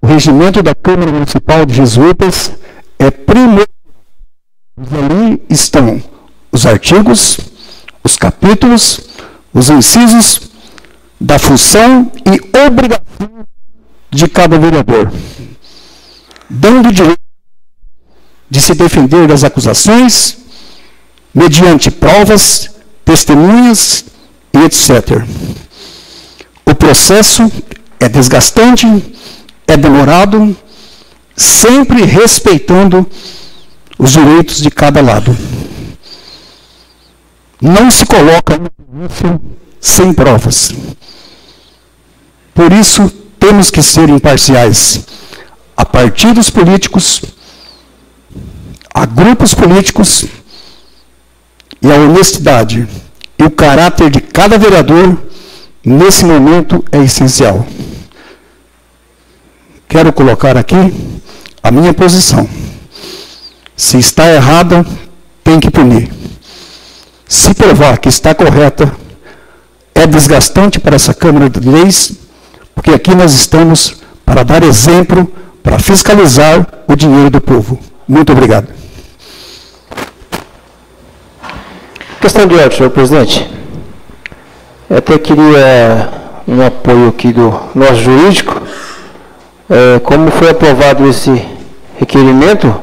o regimento da Câmara Municipal de Jesuítas é primordial. Ali estão os artigos, os capítulos, os incisos da função e obrigação de cada vereador, dando o direito de se defender das acusações mediante provas, testemunhas e etc. O processo é desgastante, é demorado, sempre respeitando os direitos de cada lado. Não se coloca uma denúncia sem provas. Por isso, temos que ser imparciais a partidos políticos, a grupos políticos, e a honestidade e o caráter de cada vereador, nesse momento, é essencial. Quero colocar aqui a minha posição. Se está errada, tem que punir. Se provar que está correta, é desgastante para essa Câmara de Leis, porque aqui nós estamos para dar exemplo, para fiscalizar o dinheiro do povo. Muito obrigado. Questão de ordem, senhor presidente. Eu até queria um apoio aqui do nosso jurídico. Como foi aprovado esse requerimento,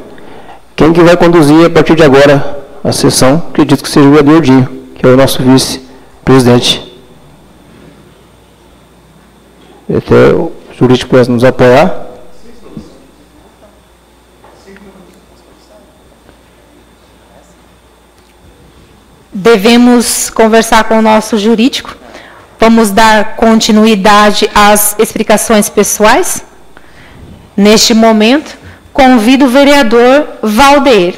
quem que vai conduzir a partir de agora a sessão, acredito que seja o vereador Dinho, que é o nosso vice-presidente. Até o jurídico pode nos apoiar. Devemos conversar com o nosso jurídico. Vamos dar continuidade às explicações pessoais. Neste momento, convido o vereador Valdeir.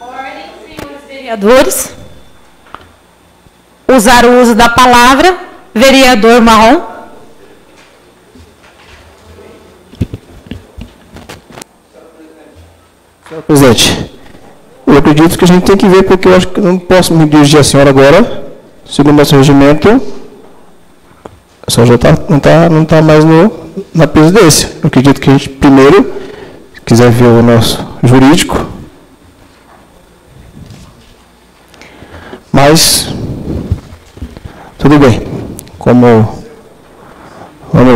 Ordem, senhores vereadores. Usar o uso da palavra, vereador Marrom. Presidente, eu acredito que a gente tem que ver, porque eu acho que eu não posso me dirigir à senhora agora, segundo o nosso regimento, a senhora já não tá mais na presidência. Eu acredito que a gente, primeiro, se quiser ver o nosso jurídico, mas, tudo bem, vamos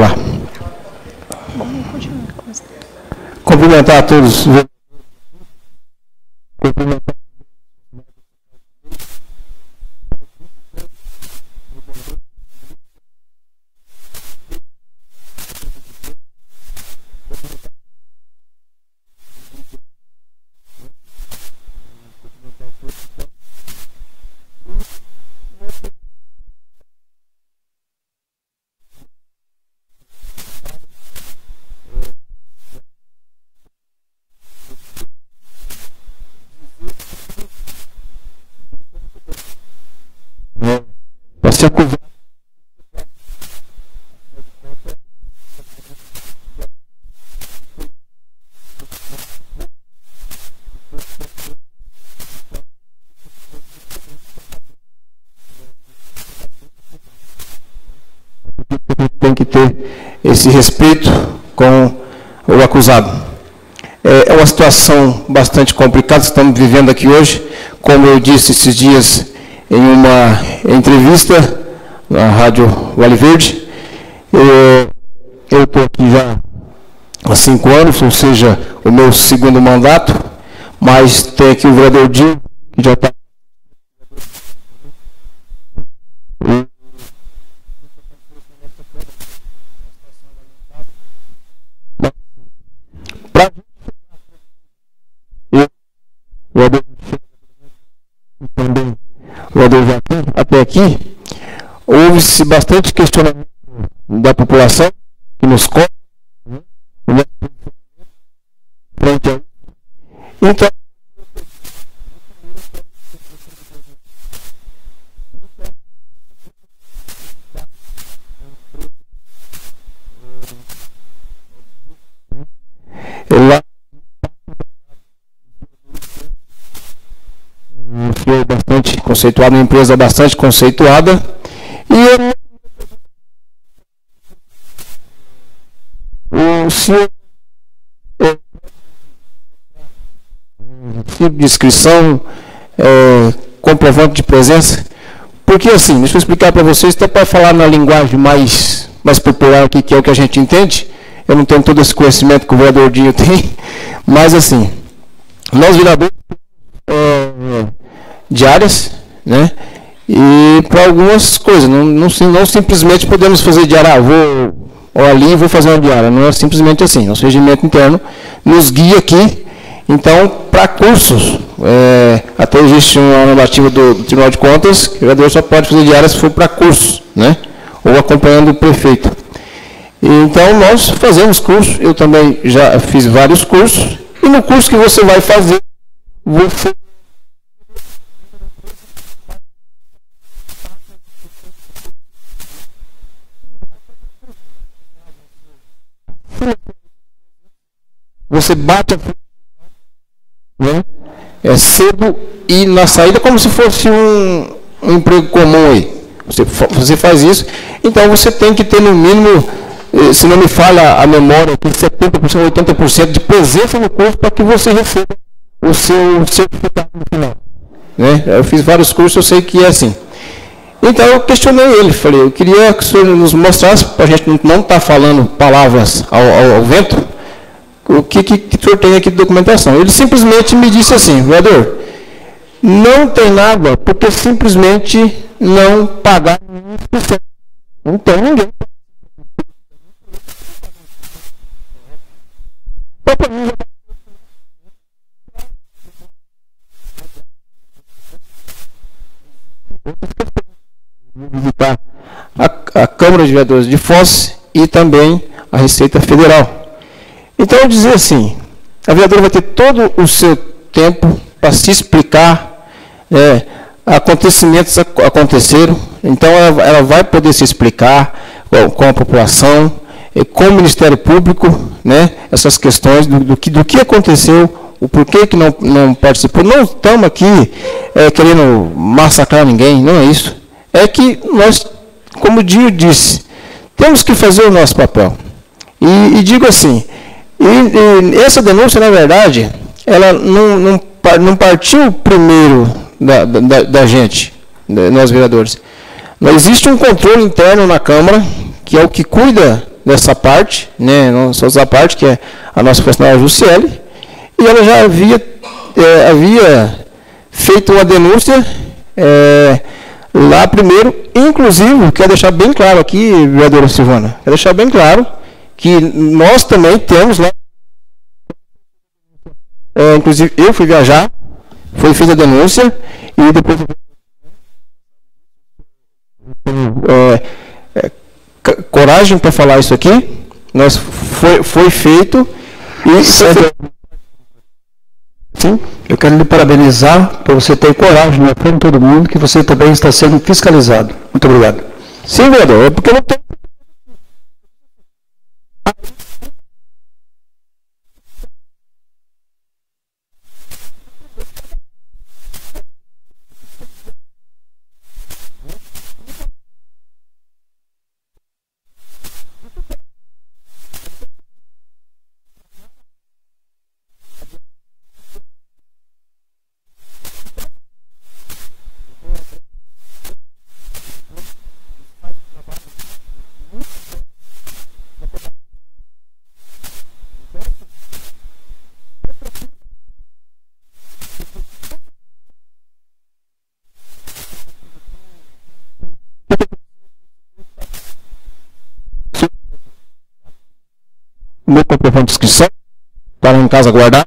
lá. Cumprimentar a todos. Tem que ter esse respeito com o acusado. É uma situação bastante complicada que estamos vivendo aqui hoje. Como eu disse esses dias em uma entrevista na Rádio Vale Verde, eu estou aqui já há 5 anos, ou seja, o meu segundo mandato, mas tem aqui o vereador Dinho, que já está. Também até aqui houve-se bastante questionamento da população que nos conta frente a então lá foi bastante conceituada, uma empresa bastante conceituada, e o senhor de inscrição, comprovante de presença, porque assim, deixa eu explicar para vocês, até para falar na linguagem mais popular aqui, que é o que a gente entende. Eu não tenho todo esse conhecimento que o vereador Dinho tem, mas assim, nós vereadores diárias, né? E para algumas coisas, não simplesmente podemos fazer diária, vou ali e vou fazer uma diária, não é simplesmente assim. Nosso regimento interno nos guia aqui. Então, para cursos, até existe uma normativa do Tribunal de Contas, que o vereador só pode fazer diária se for para cursos, né? Ou acompanhando o prefeito. Então, nós fazemos cursos, eu também já fiz vários cursos, e no curso que você vai fazer, você bate né? Cedo e na saída como se fosse um emprego comum aí. Você faz isso, então você tem que ter no mínimo, se não me falha a memória, 70%, 80% de presença no curso para que você receba o seu certificado no final. Né? Eu fiz vários cursos, eu sei que é assim. Então eu questionei ele, falei, eu queria que o senhor nos mostrasse, para a gente não estar falando palavras ao vento, o que o senhor tem aqui de documentação. Ele simplesmente me disse assim, vereador, não tem nada, porque simplesmente não pagaram nenhuma inscrição. Não tem ninguém. Visitar a Câmara de Vereadores de Foz e também a Receita Federal. Então, eu dizer assim, a vereadora vai ter todo o seu tempo para se explicar, acontecimentos aconteceram, então ela vai poder se explicar com a população, com o Ministério Público, né, essas questões do que aconteceu o porquê que não participou. Não estamos aqui querendo massacrar ninguém, não é isso. É que nós, como o Dio disse, temos que fazer o nosso papel. E digo assim, e essa denúncia, na verdade, ela não partiu primeiro da gente, nós vereadores. Mas existe um controle interno na Câmara, que é o que cuida dessa parte, né, não só essa parte, que é a nossa funcionária Jussiele, e ela já havia feito uma denúncia lá primeiro, inclusive, quero deixar bem claro aqui, vereadora Silvana, quero deixar bem claro que nós também temos lá, inclusive eu fui viajar, foi feita a denúncia, e depois coragem para falar isso aqui, nós foi feito e sim, eu quero lhe parabenizar por você ter coragem na frente de todo mundo, que você também está sendo fiscalizado. Muito obrigado. Sim, vereador, é porque eu não tenho. Meu comprovante de inscrição, está lá em casa guardado.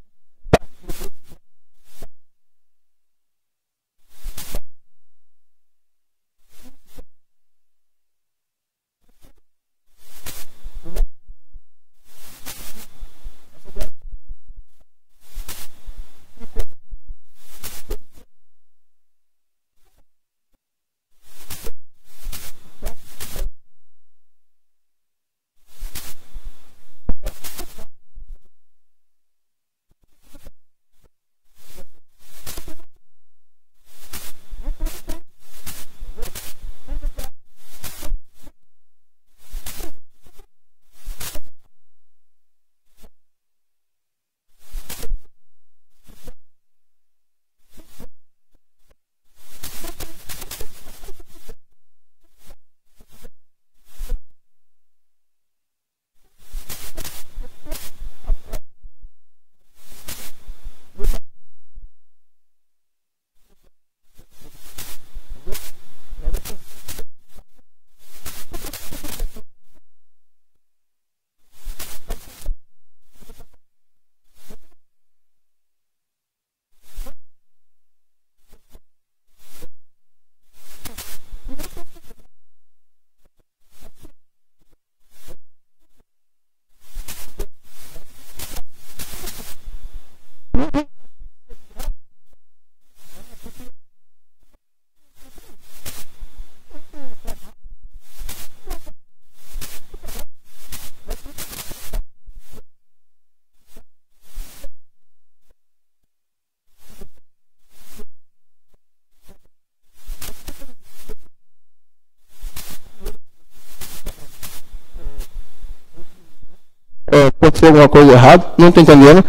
Aconteceu alguma coisa errada, não estou entendendo.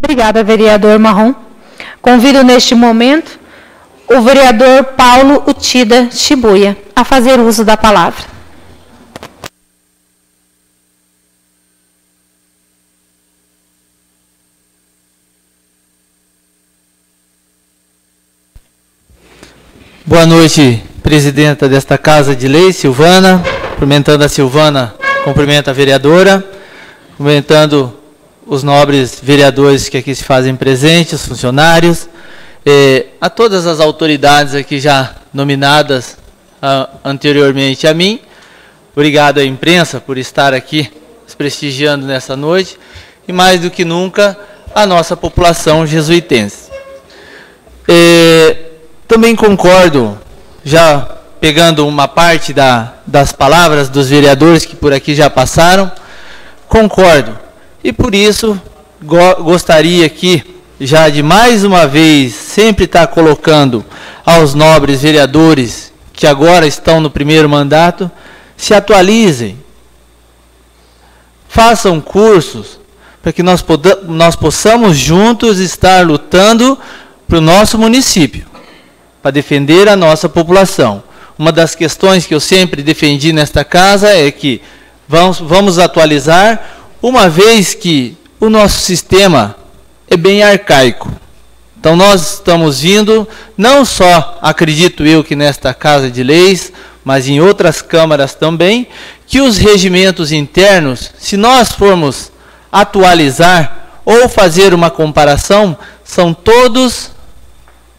Obrigada, vereador Marrom. Convido neste momento o vereador Paulo Utida Shibuya a fazer uso da palavra. Boa noite, presidenta desta Casa de Lei, Silvana. Cumprimentando a Silvana, cumprimento a vereadora, cumprimentando os nobres vereadores que aqui se fazem presentes, os funcionários, a todas as autoridades aqui já nominadas anteriormente a mim. Obrigado à imprensa por estar aqui nos prestigiando nessa noite e, mais do que nunca, a nossa população jesuitense. Também concordo, já pegando uma parte das palavras dos vereadores que por aqui já passaram, concordo. E por isso, gostaria aqui, já de mais uma vez, sempre estar colocando aos nobres vereadores que agora estão no primeiro mandato, se atualizem, façam cursos, para que nós possamos juntos estar lutando para o nosso município, para defender a nossa população. Uma das questões que eu sempre defendi nesta casa é que vamos atualizar, uma vez que o nosso sistema é bem arcaico. Então nós estamos vindo, não só, acredito eu, que nesta Casa de Leis, mas em outras câmaras também, que os regimentos internos, se nós formos atualizar ou fazer uma comparação, são todos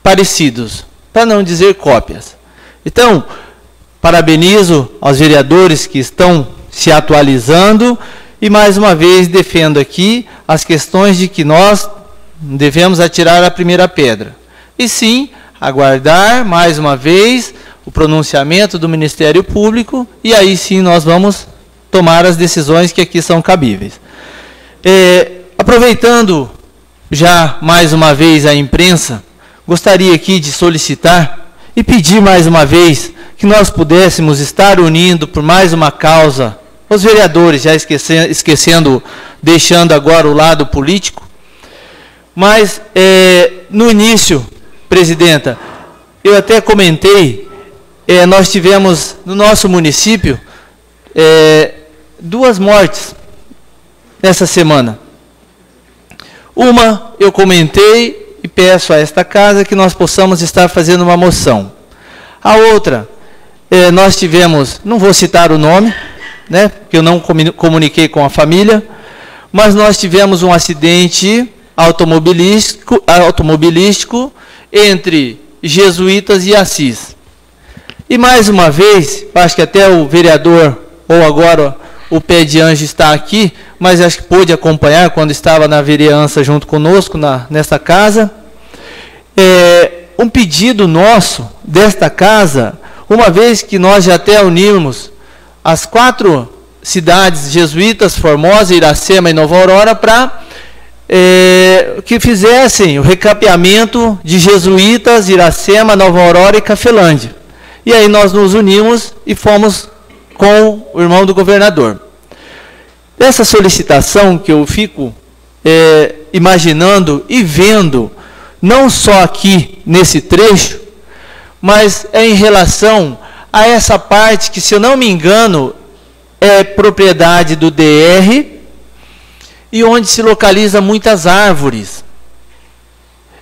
parecidos, para não dizer cópias. Então, parabenizo aos vereadores que estão se atualizando e, mais uma vez, defendo aqui as questões de que nós devemos atirar a primeira pedra. E sim, aguardar, mais uma vez, o pronunciamento do Ministério Público e aí sim nós vamos tomar as decisões que aqui são cabíveis. Aproveitando já mais uma vez a imprensa, gostaria aqui de solicitar e pedir mais uma vez que nós pudéssemos estar unindo por mais uma causa, os vereadores, já esquecendo, deixando agora o lado político, mas no início, presidenta, eu até comentei, nós tivemos no nosso município 2 mortes nessa semana. Uma eu comentei e peço a esta casa que nós possamos estar fazendo uma moção. A outra, nós tivemos, não vou citar o nome, né, porque eu não comuniquei com a família, mas nós tivemos um acidente automobilístico entre Jesuítas e Assis. E mais uma vez, acho que até o vereador, ou agora o Pé de Anjo está aqui, mas acho que pôde acompanhar quando estava na vereança junto conosco, nessa casa. Um pedido nosso desta casa, uma vez que nós já até unimos as 4 cidades jesuítas, Formosa, Iracema e Nova Aurora, para que fizessem o recapeamento de Jesuítas, Iracema, Nova Aurora e Cafelândia. E aí nós nos unimos e fomos com o irmão do governador. Essa solicitação que eu fico imaginando e vendo, não só aqui nesse trecho, mas em relação a essa parte que, se eu não me engano, é propriedade do DR e onde se localiza muitas árvores.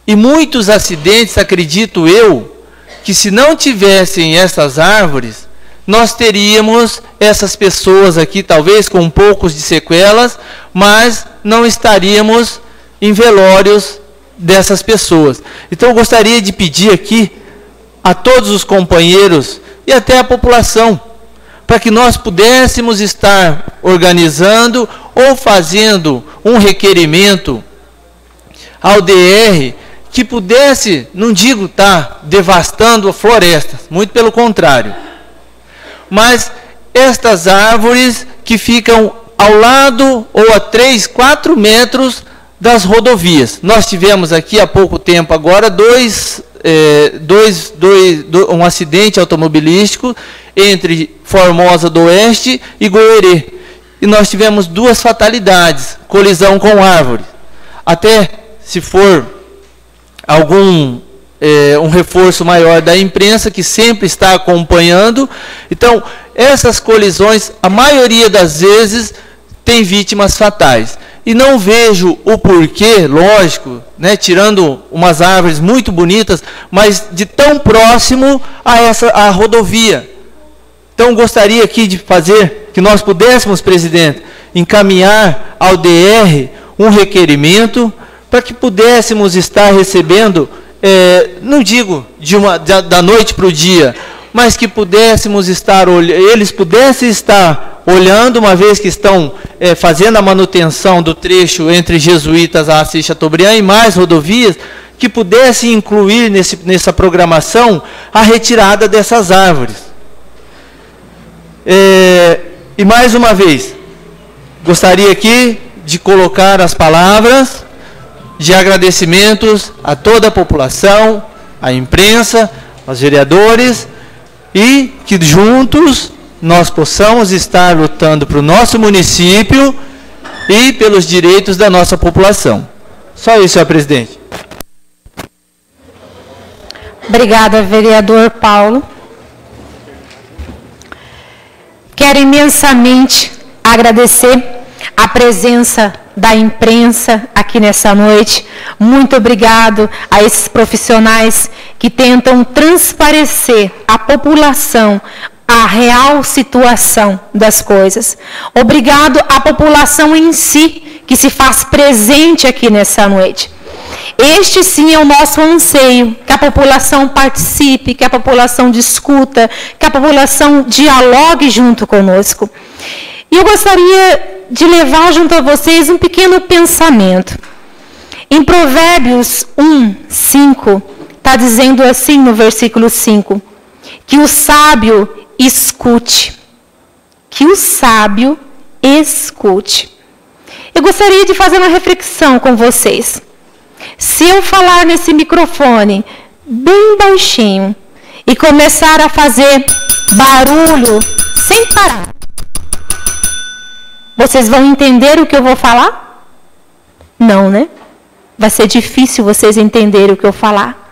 E muitos acidentes, acredito eu, que se não tivessem essas árvores, nós teríamos essas pessoas aqui, talvez com um poucos de sequelas, mas não estaríamos em velórios dessas pessoas. Então eu gostaria de pedir aqui a todos os companheiros e até a população, para que nós pudéssemos estar organizando ou fazendo um requerimento ao DR que pudesse, não digo estar devastando florestas, muito pelo contrário, mas estas árvores que ficam ao lado ou a 3, 4 metros das rodovias. Nós tivemos aqui há pouco tempo agora um acidente automobilístico entre Formosa do Oeste e Goerê. E nós tivemos 2 fatalidades, colisão com árvore. Até se for algum um reforço maior da imprensa, que sempre está acompanhando. Então, essas colisões, a maioria das vezes, tem vítimas fatais. E não vejo o porquê, lógico, né, tirando umas árvores muito bonitas, mas de tão próximo a rodovia. Então, gostaria aqui de fazer, que nós pudéssemos, presidente, encaminhar ao DR um requerimento para que pudéssemos estar recebendo, não digo da noite para o dia, mas que pudéssemos estar, eles pudessem estar olhando, uma vez que estão fazendo a manutenção do trecho entre Jesuítas a Assis Chateaubriand e mais rodovias, que pudessem incluir nessa programação a retirada dessas árvores. E mais uma vez, gostaria aqui de colocar as palavras de agradecimentos a toda a população, à imprensa, aos vereadores, e que juntos nós possamos estar lutando para o nosso município e pelos direitos da nossa população. Só isso, senhor presidente. Obrigada, vereador Paulo. Quero imensamente agradecer a presença da imprensa aqui nessa noite. Muito obrigado a esses profissionais que tentam transparecer à população a real situação das coisas. Obrigado à população em si, que se faz presente aqui nessa noite. Este sim é o nosso anseio, que a população participe, que a população discuta, que a população dialogue junto conosco. E eu gostaria de levar junto a vocês um pequeno pensamento. Em Provérbios 1:5, está dizendo assim no versículo 5, que o sábio escute. Que o sábio escute. Eu gostaria de fazer uma reflexão com vocês. Se eu falar nesse microfone bem baixinho e começar a fazer barulho sem parar, vocês vão entender o que eu vou falar? Não, né? Vai ser difícil vocês entenderem o que eu falar.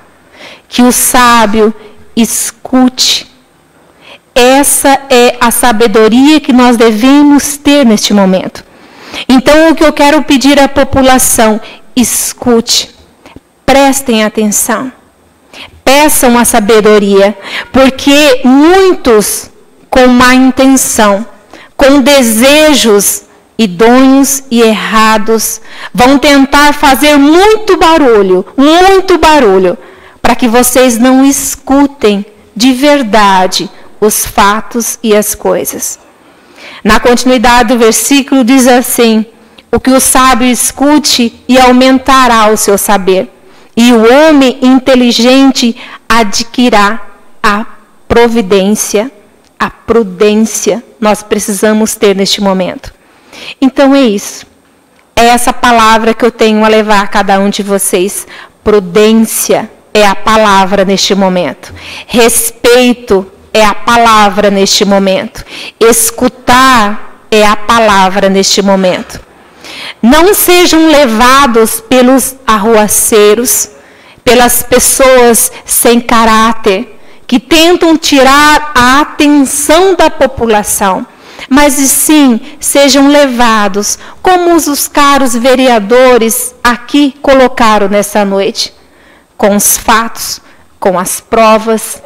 Que o sábio escute. Essa é a sabedoria que nós devemos ter neste momento. Então, o que eu quero pedir à população, escute, prestem atenção, peçam a sabedoria, porque muitos, com má intenção, com desejos idôneos e errados, vão tentar fazer muito barulho, para que vocês não escutem de verdade os fatos e as coisas. Na continuidade do versículo diz assim: o que o sábio escute e aumentará o seu saber, e o homem inteligente adquirirá a providência, a prudência. Nós precisamos ter neste momento. Então é isso. É essa palavra que eu tenho a levar a cada um de vocês. Prudência é a palavra neste momento. Respeito é a palavra neste momento. Escutar é a palavra neste momento. Não sejam levados pelos arruaceiros, pelas pessoas sem caráter, que tentam tirar a atenção da população, mas sim sejam levados, como os caros vereadores aqui colocaram nessa noite, com os fatos, com as provas,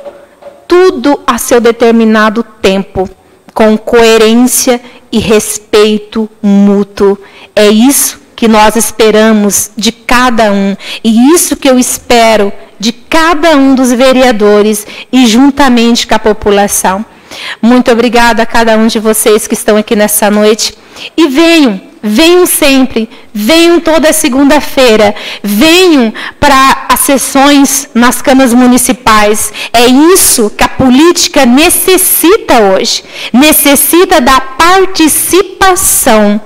tudo a seu determinado tempo, com coerência e respeito mútuo. É isso que nós esperamos de cada um, e isso que eu espero de cada um dos vereadores e juntamente com a população. Muito obrigada a cada um de vocês que estão aqui nessa noite. E venham sempre, venham toda segunda-feira, venham para as sessões nas câmaras municipais. É isso que a política necessita hoje. Necessita da participação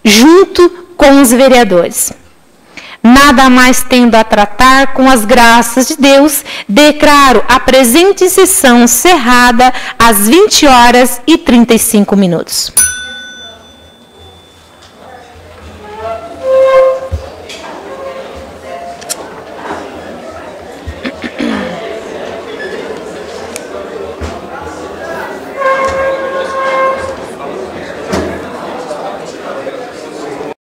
junto com os vereadores. Nada mais tendo a tratar, com as graças de Deus, declaro a presente sessão cerrada às 20h35.